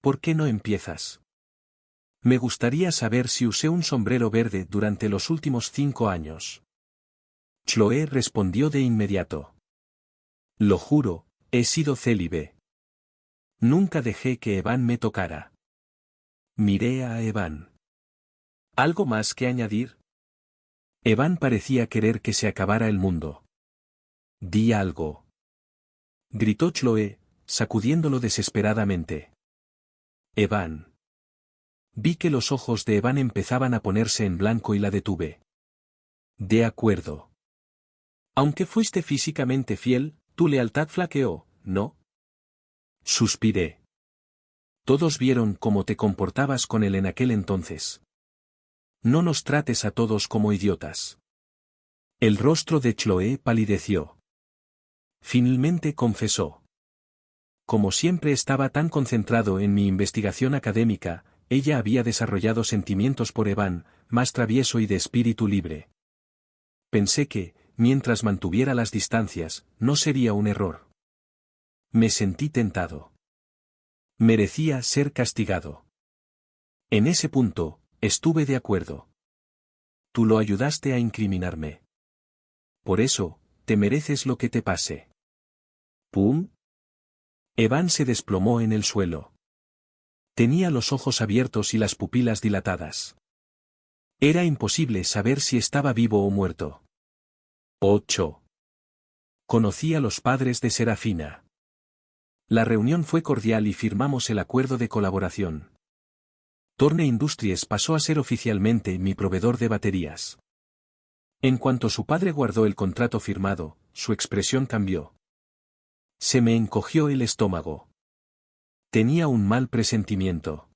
¿Por qué no empiezas? Me gustaría saber si usé un sombrero verde durante los últimos 5 años. Chloé respondió de inmediato. Lo juro, he sido célibe. Nunca dejé que Evan me tocara. Miré a Evan. ¿Algo más que añadir? Evan parecía querer que se acabara el mundo. Di algo. Gritó Chloé, sacudiéndolo desesperadamente. Evan. Vi que los ojos de Evan empezaban a ponerse en blanco y la detuve. De acuerdo. Aunque fuiste físicamente fiel, tu lealtad flaqueó, ¿no? Suspiré. Todos vieron cómo te comportabas con él en aquel entonces. No nos trates a todos como idiotas. El rostro de Chloé palideció. Finalmente confesó. Como siempre estaba tan concentrado en mi investigación académica, ella había desarrollado sentimientos por Evan, más travieso y de espíritu libre. Pensé que, mientras mantuviera las distancias, no sería un error. Me sentí tentado. Merecía ser castigado. En ese punto, estuve de acuerdo. Tú lo ayudaste a incriminarme. Por eso, te mereces lo que te pase. ¿Pum? Evan se desplomó en el suelo. Tenía los ojos abiertos y las pupilas dilatadas. Era imposible saber si estaba vivo o muerto. 8. Conocí a los padres de Serafina. La reunión fue cordial y firmamos el acuerdo de colaboración. Thorne Industries pasó a ser oficialmente mi proveedor de baterías. En cuanto su padre guardó el contrato firmado, su expresión cambió. Se me encogió el estómago. Tenía un mal presentimiento.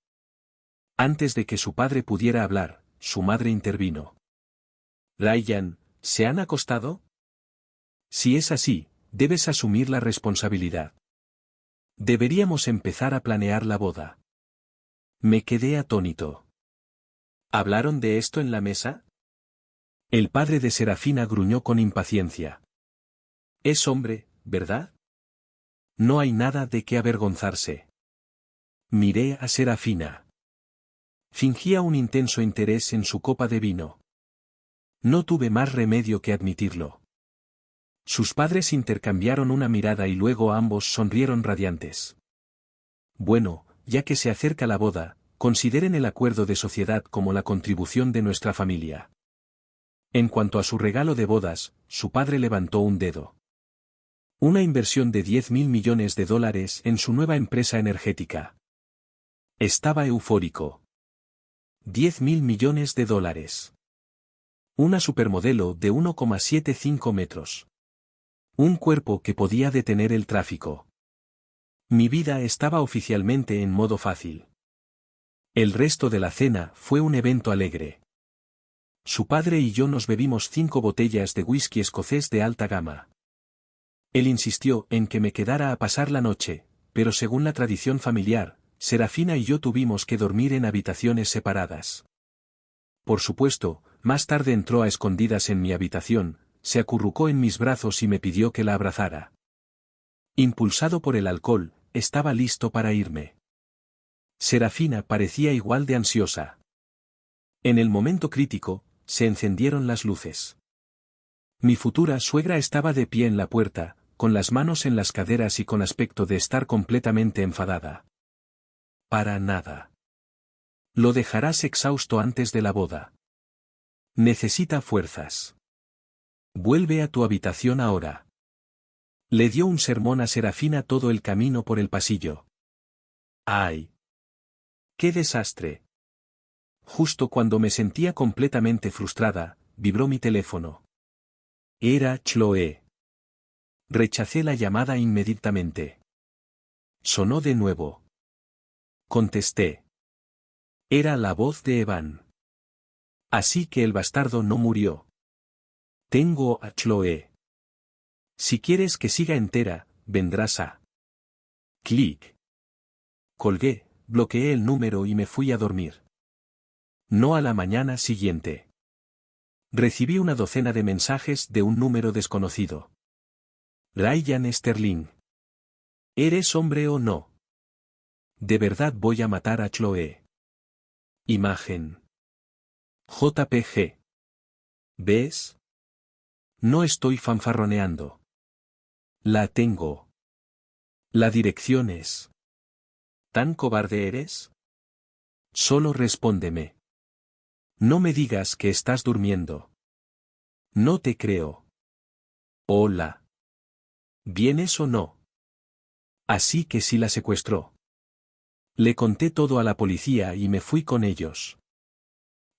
Antes de que su padre pudiera hablar, su madre intervino. Ryan, ¿se han acostado? Si es así, debes asumir la responsabilidad. Deberíamos empezar a planear la boda. Me quedé atónito. ¿Hablaron de esto en la mesa? El padre de Serafina gruñó con impaciencia. Es hombre, ¿verdad? No hay nada de qué avergonzarse. Miré a Serafina. Fingía un intenso interés en su copa de vino. No tuve más remedio que admitirlo. Sus padres intercambiaron una mirada y luego ambos sonrieron radiantes. Bueno, ya que se acerca la boda, consideren el acuerdo de sociedad como la contribución de nuestra familia. En cuanto a su regalo de bodas, su padre levantó un dedo. Una inversión de $10.000 millones en su nueva empresa energética. Estaba eufórico. $10.000 millones. Una supermodelo de 1,75 metros. Un cuerpo que podía detener el tráfico. Mi vida estaba oficialmente en modo fácil. El resto de la cena fue un evento alegre. Su padre y yo nos bebimos 5 botellas de whisky escocés de alta gama. Él insistió en que me quedara a pasar la noche, pero según la tradición familiar, Serafina y yo tuvimos que dormir en habitaciones separadas. Por supuesto, más tarde entró a escondidas en mi habitación, se acurrucó en mis brazos y me pidió que la abrazara. Impulsado por el alcohol, estaba listo para irme. Serafina parecía igual de ansiosa. En el momento crítico, se encendieron las luces. Mi futura suegra estaba de pie en la puerta, con las manos en las caderas y con aspecto de estar completamente enfadada. Para nada. Lo dejarás exhausto antes de la boda. Necesita fuerzas. Vuelve a tu habitación ahora. Le dio un sermón a Serafina todo el camino por el pasillo. ¡Ay! ¡Qué desastre! Justo cuando me sentía completamente frustrada, vibró mi teléfono. Era Chloe. Rechacé la llamada inmediatamente. Sonó de nuevo. Contesté. Era la voz de Evan. Así que el bastardo no murió. Tengo a Chloe. Si quieres que siga entera, vendrás a... Clic. Colgué, bloqueé el número y me fui a dormir. No a la mañana siguiente. Recibí una docena de mensajes de un número desconocido. Ryan Sterling. ¿Eres hombre o no? De verdad voy a matar a Chloe. Imagen. JPG. ¿Ves? No estoy fanfarroneando. La tengo. La dirección es. ¿Tan cobarde eres? Solo respóndeme. No me digas que estás durmiendo. No te creo. Hola. ¿Vienes o no? Así que sí la secuestró. Le conté todo a la policía y me fui con ellos.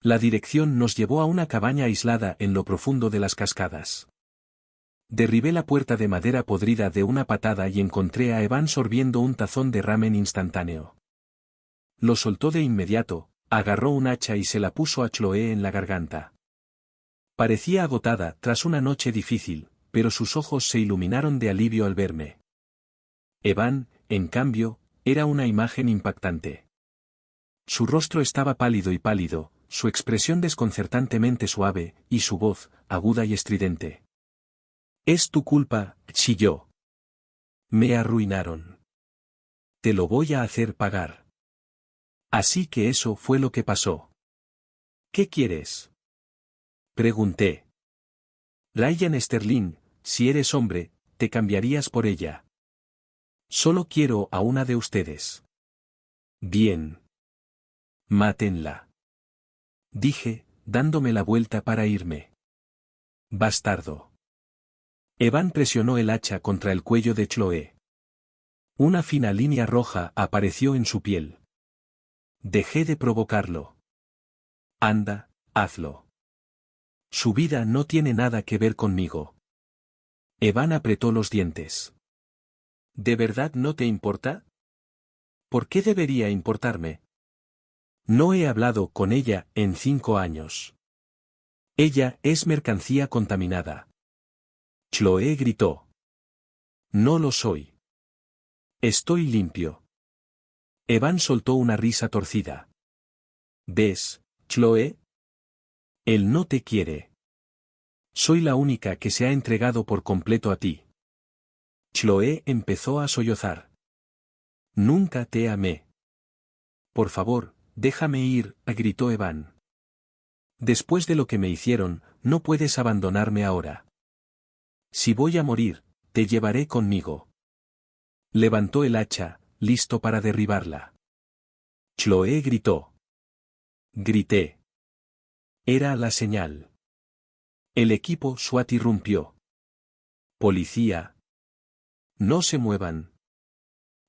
La dirección nos llevó a una cabaña aislada en lo profundo de las cascadas. Derribé la puerta de madera podrida de una patada y encontré a Evan sorbiendo un tazón de ramen instantáneo. Lo soltó de inmediato, agarró un hacha y se la puso a Chloe en la garganta. Parecía agotada tras una noche difícil, pero sus ojos se iluminaron de alivio al verme. Evan, en cambio, era una imagen impactante. Su rostro estaba pálido, su expresión desconcertantemente suave, y su voz, aguda y estridente. Es tu culpa, chilló. Me arruinaron. Te lo voy a hacer pagar. Así que eso fue lo que pasó. ¿Qué quieres? Pregunté. Ryan Sterling, si eres hombre, te cambiarías por ella. Solo quiero a una de ustedes. Bien. Mátenla. Dije, dándome la vuelta para irme. Bastardo. Evan presionó el hacha contra el cuello de Chloe. Una fina línea roja apareció en su piel. Dejé de provocarlo. Anda, hazlo. Su vida no tiene nada que ver conmigo. Evan apretó los dientes. ¿De verdad no te importa? ¿Por qué debería importarme? No he hablado con ella en 5 años. Ella es mercancía contaminada. Chloe gritó. No lo soy. Estoy limpio. Evan soltó una risa torcida. ¿Ves, Chloe? Él no te quiere. Soy la única que se ha entregado por completo a ti. Chloé empezó a sollozar. Nunca te amé. Por favor, déjame ir, gritó Evan. Después de lo que me hicieron, no puedes abandonarme ahora. Si voy a morir, te llevaré conmigo. Levantó el hacha, listo para derribarla. Chloé gritó. Grité. Era la señal. El equipo SWAT irrumpió. Policía. No se muevan.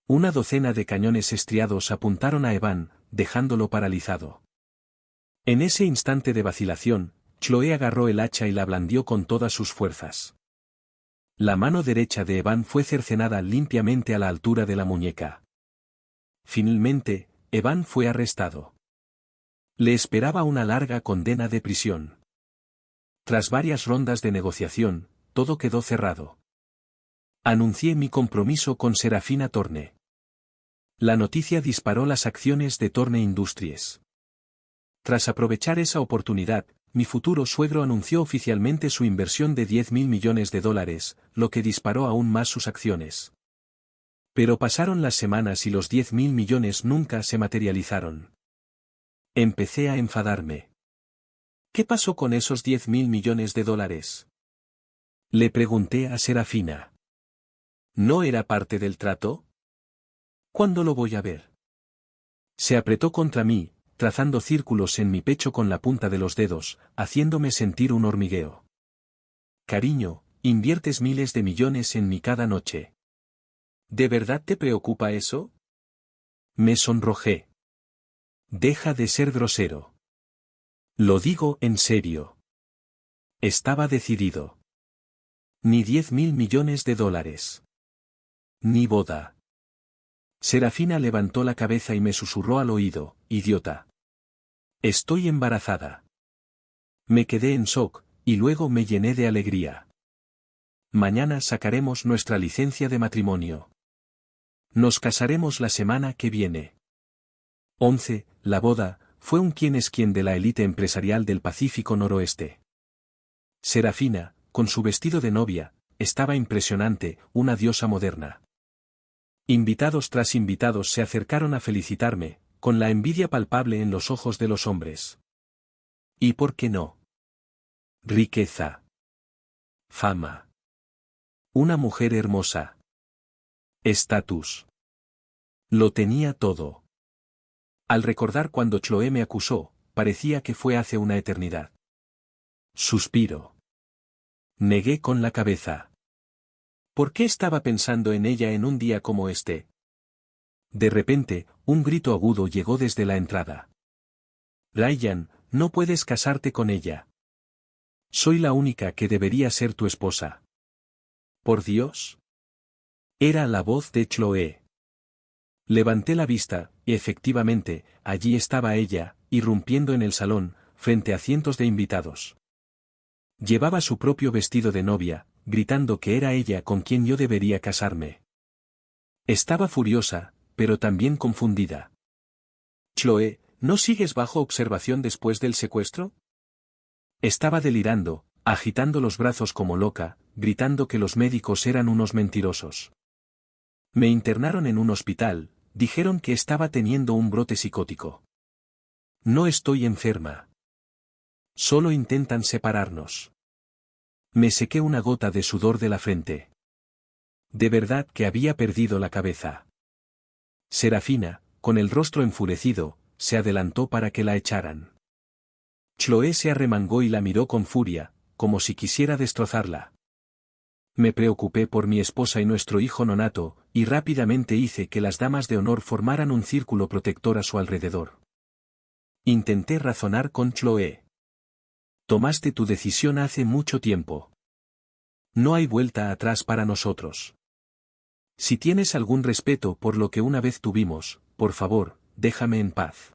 Una docena de cañones estriados apuntaron a Evan, dejándolo paralizado. En ese instante de vacilación, Chloé agarró el hacha y la blandió con todas sus fuerzas. La mano derecha de Evan fue cercenada limpiamente a la altura de la muñeca. Finalmente, Evan fue arrestado. Le esperaba una larga condena de prisión. Tras varias rondas de negociación, todo quedó cerrado. Anuncié mi compromiso con Serafina Torne. La noticia disparó las acciones de Torne Industries. Tras aprovechar esa oportunidad, mi futuro suegro anunció oficialmente su inversión de $10.000 millones, lo que disparó aún más sus acciones. Pero pasaron las semanas y los $10.000 millones nunca se materializaron. Empecé a enfadarme. ¿Qué pasó con esos $10.000 millones? Le pregunté a Serafina. ¿No era parte del trato? ¿Cuándo lo voy a ver? Se apretó contra mí, trazando círculos en mi pecho con la punta de los dedos, haciéndome sentir un hormigueo. Cariño, inviertes miles de millones en mí cada noche. ¿De verdad te preocupa eso? Me sonrojé. Deja de ser grosero. Lo digo en serio. Estaba decidido. Ni $10.000 millones. Ni boda. Serafina levantó la cabeza y me susurró al oído, idiota. Estoy embarazada. Me quedé en shock, y luego me llené de alegría. Mañana sacaremos nuestra licencia de matrimonio. Nos casaremos la semana que viene. 11. La boda, fue un quién es quién de la élite empresarial del Pacífico Noroeste. Serafina, con su vestido de novia, estaba impresionante, una diosa moderna. Invitados tras invitados se acercaron a felicitarme, con la envidia palpable en los ojos de los hombres. ¿Y por qué no? Riqueza. Fama. Una mujer hermosa. Estatus. Lo tenía todo. Al recordar cuando Chloé me acusó, parecía que fue hace una eternidad. Suspiro. Negué con la cabeza. ¿Por qué estaba pensando en ella en un día como este? De repente, un grito agudo llegó desde la entrada. Ryan, no puedes casarte con ella. Soy la única que debería ser tu esposa. ¿Por Dios? Era la voz de Chloé. Levanté la vista, y efectivamente, allí estaba ella, irrumpiendo en el salón, frente a cientos de invitados. Llevaba su propio vestido de novia, gritando que era ella con quien yo debería casarme. Estaba furiosa, pero también confundida. Chloé, ¿no sigues bajo observación después del secuestro? Estaba delirando, agitando los brazos como loca, gritando que los médicos eran unos mentirosos. Me internaron en un hospital, dijeron que estaba teniendo un brote psicótico. No estoy enferma. Solo intentan separarnos. Me sequé una gota de sudor de la frente. De verdad que había perdido la cabeza. Serafina, con el rostro enfurecido, se adelantó para que la echaran. Chloé se arremangó y la miró con furia, como si quisiera destrozarla. Me preocupé por mi esposa y nuestro hijo nonato, y rápidamente hice que las damas de honor formaran un círculo protector a su alrededor. Intenté razonar con Chloé. Tomaste tu decisión hace mucho tiempo. No hay vuelta atrás para nosotros. Si tienes algún respeto por lo que una vez tuvimos, por favor, déjame en paz.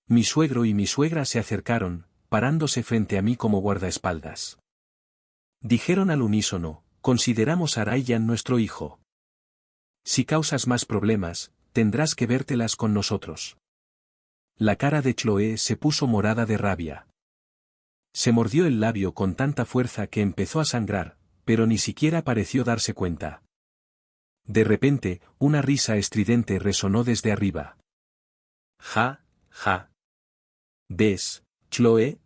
Mi suegro y mi suegra se acercaron, parándose frente a mí como guardaespaldas. Dijeron al unísono, consideramos a Ryan nuestro hijo. Si causas más problemas, tendrás que vértelas con nosotros. La cara de Chloé se puso morada de rabia. Se mordió el labio con tanta fuerza que empezó a sangrar, pero ni siquiera pareció darse cuenta. De repente, una risa estridente resonó desde arriba. Ja, ja. ¿Ves, Chloe?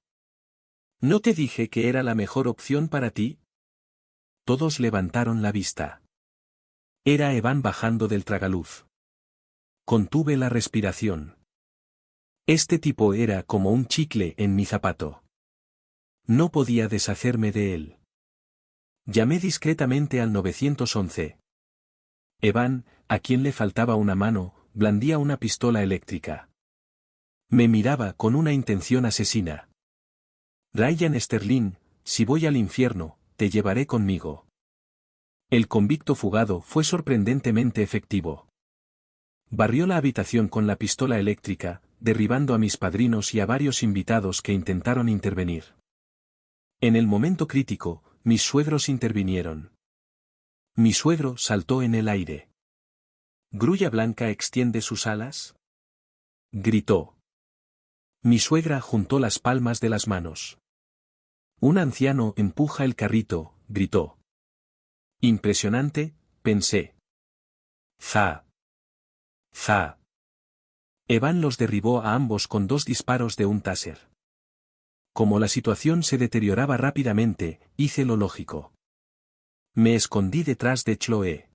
¿No te dije que era la mejor opción para ti? Todos levantaron la vista. Era Evan bajando del tragaluz. Contuve la respiración. Este tipo era como un chicle en mi zapato. No podía deshacerme de él. Llamé discretamente al 911. Evan, a quien le faltaba una mano, blandía una pistola eléctrica. Me miraba con una intención asesina. Ryan Sterling, si voy al infierno, te llevaré conmigo. El convicto fugado fue sorprendentemente efectivo. Barrió la habitación con la pistola eléctrica, derribando a mis padrinos y a varios invitados que intentaron intervenir. En el momento crítico, mis suegros intervinieron. Mi suegro saltó en el aire. ¿Grulla Blanca extiende sus alas? Gritó. Mi suegra juntó las palmas de las manos. Un anciano empuja el carrito, gritó. Impresionante, pensé. ¡Za! ¡Za! Evan los derribó a ambos con 2 disparos de un taser. Como la situación se deterioraba rápidamente, hice lo lógico. Me escondí detrás de Chloe.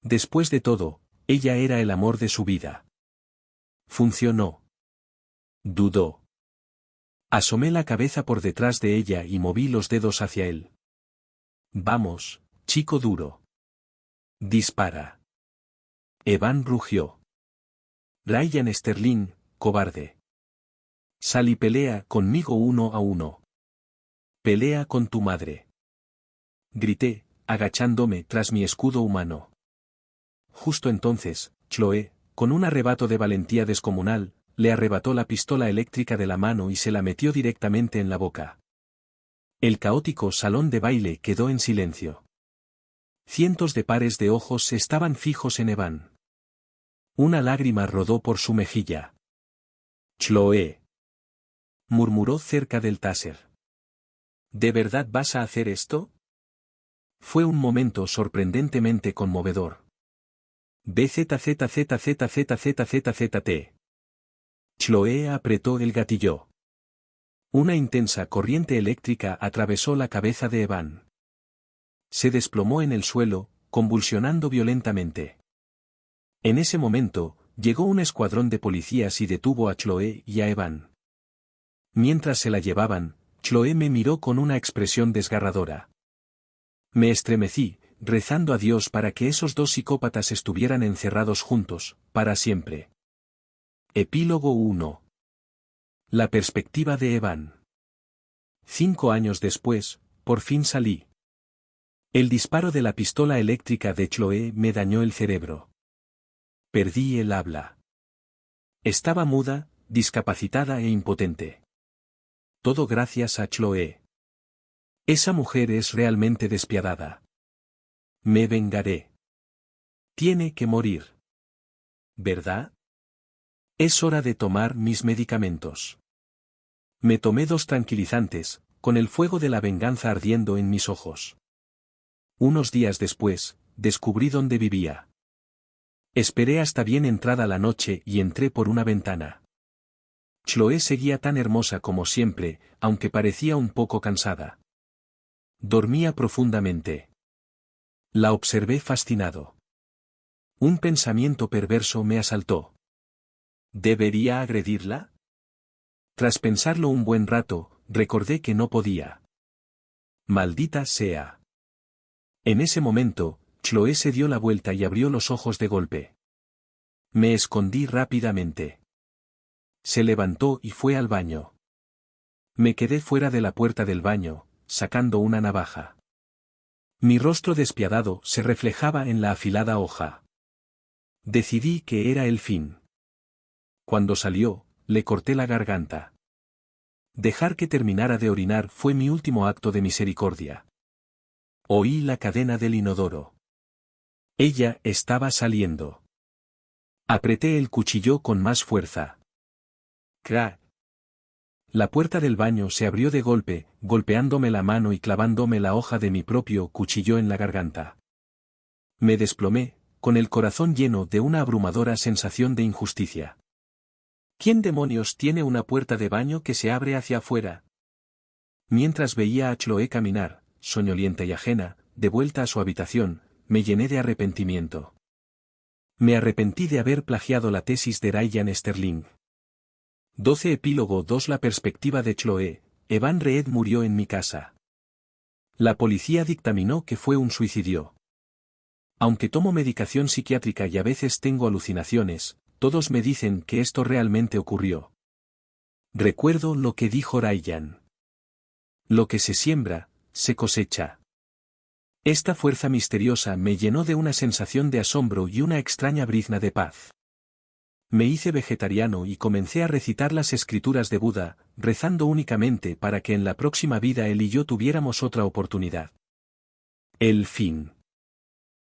Después de todo, ella era el amor de su vida. Funcionó. Dudó. Asomé la cabeza por detrás de ella y moví los dedos hacia él. Vamos, chico duro. Dispara. Evan rugió. Ryan Sterling, cobarde. Sal y pelea conmigo 1 a 1. Pelea con tu madre. Grité, agachándome tras mi escudo humano. Justo entonces, Chloe, con un arrebato de valentía descomunal, le arrebató la pistola eléctrica de la mano y se la metió directamente en la boca. El caótico salón de baile quedó en silencio. Cientos de pares de ojos estaban fijos en Evan. Una lágrima rodó por su mejilla. Chloe. Murmuró cerca del taser. ¿De verdad vas a hacer esto? Fue un momento sorprendentemente conmovedor. BZZZZZZZZZT. Chloe apretó el gatillo. Una intensa corriente eléctrica atravesó la cabeza de Evan. Se desplomó en el suelo, convulsionando violentamente. En ese momento, llegó un escuadrón de policías y detuvo a Chloe y a Evan. Mientras se la llevaban, Chloe me miró con una expresión desgarradora. Me estremecí, rezando a Dios para que esos 2 psicópatas estuvieran encerrados juntos, para siempre. Epílogo 1. La perspectiva de Evan. 5 años después, por fin salí. El disparo de la pistola eléctrica de Chloe me dañó el cerebro. Perdí el habla. Estaba muda, discapacitada e impotente. Todo gracias a Chloe. Esa mujer es realmente despiadada. Me vengaré. Tiene que morir. ¿Verdad? Es hora de tomar mis medicamentos. Me tomé 2 tranquilizantes, con el fuego de la venganza ardiendo en mis ojos. Unos días después, descubrí dónde vivía. Esperé hasta bien entrada la noche y entré por una ventana. Chloe seguía tan hermosa como siempre, aunque parecía un poco cansada. Dormía profundamente. La observé fascinado. Un pensamiento perverso me asaltó. ¿Debería agredirla? Tras pensarlo un buen rato, recordé que no podía. Maldita sea. En ese momento, Chloe se dio la vuelta y abrió los ojos de golpe. Me escondí rápidamente. Se levantó y fue al baño. Me quedé fuera de la puerta del baño, sacando una navaja. Mi rostro despiadado se reflejaba en la afilada hoja. Decidí que era el fin. Cuando salió, le corté la garganta. Dejar que terminara de orinar fue mi último acto de misericordia. Oí la cadena del inodoro. Ella estaba saliendo. Apreté el cuchillo con más fuerza. ¡Crack! La puerta del baño se abrió de golpe, golpeándome la mano y clavándome la hoja de mi propio cuchillo en la garganta. Me desplomé, con el corazón lleno de una abrumadora sensación de injusticia. ¿Quién demonios tiene una puerta de baño que se abre hacia afuera? Mientras veía a Chloe caminar, soñolienta y ajena, de vuelta a su habitación, me llené de arrepentimiento. Me arrepentí de haber plagiado la tesis de Ryan Sterling. 12 Epílogo 2 La perspectiva de Chloe, Evan Reed murió en mi casa. La policía dictaminó que fue un suicidio. Aunque tomo medicación psiquiátrica y a veces tengo alucinaciones, todos me dicen que esto realmente ocurrió. Recuerdo lo que dijo Ryan. Lo que se siembra, se cosecha. Esta fuerza misteriosa me llenó de una sensación de asombro y una extraña brizna de paz. Me hice vegetariano y comencé a recitar las escrituras de Buda, rezando únicamente para que en la próxima vida él y yo tuviéramos otra oportunidad. El fin.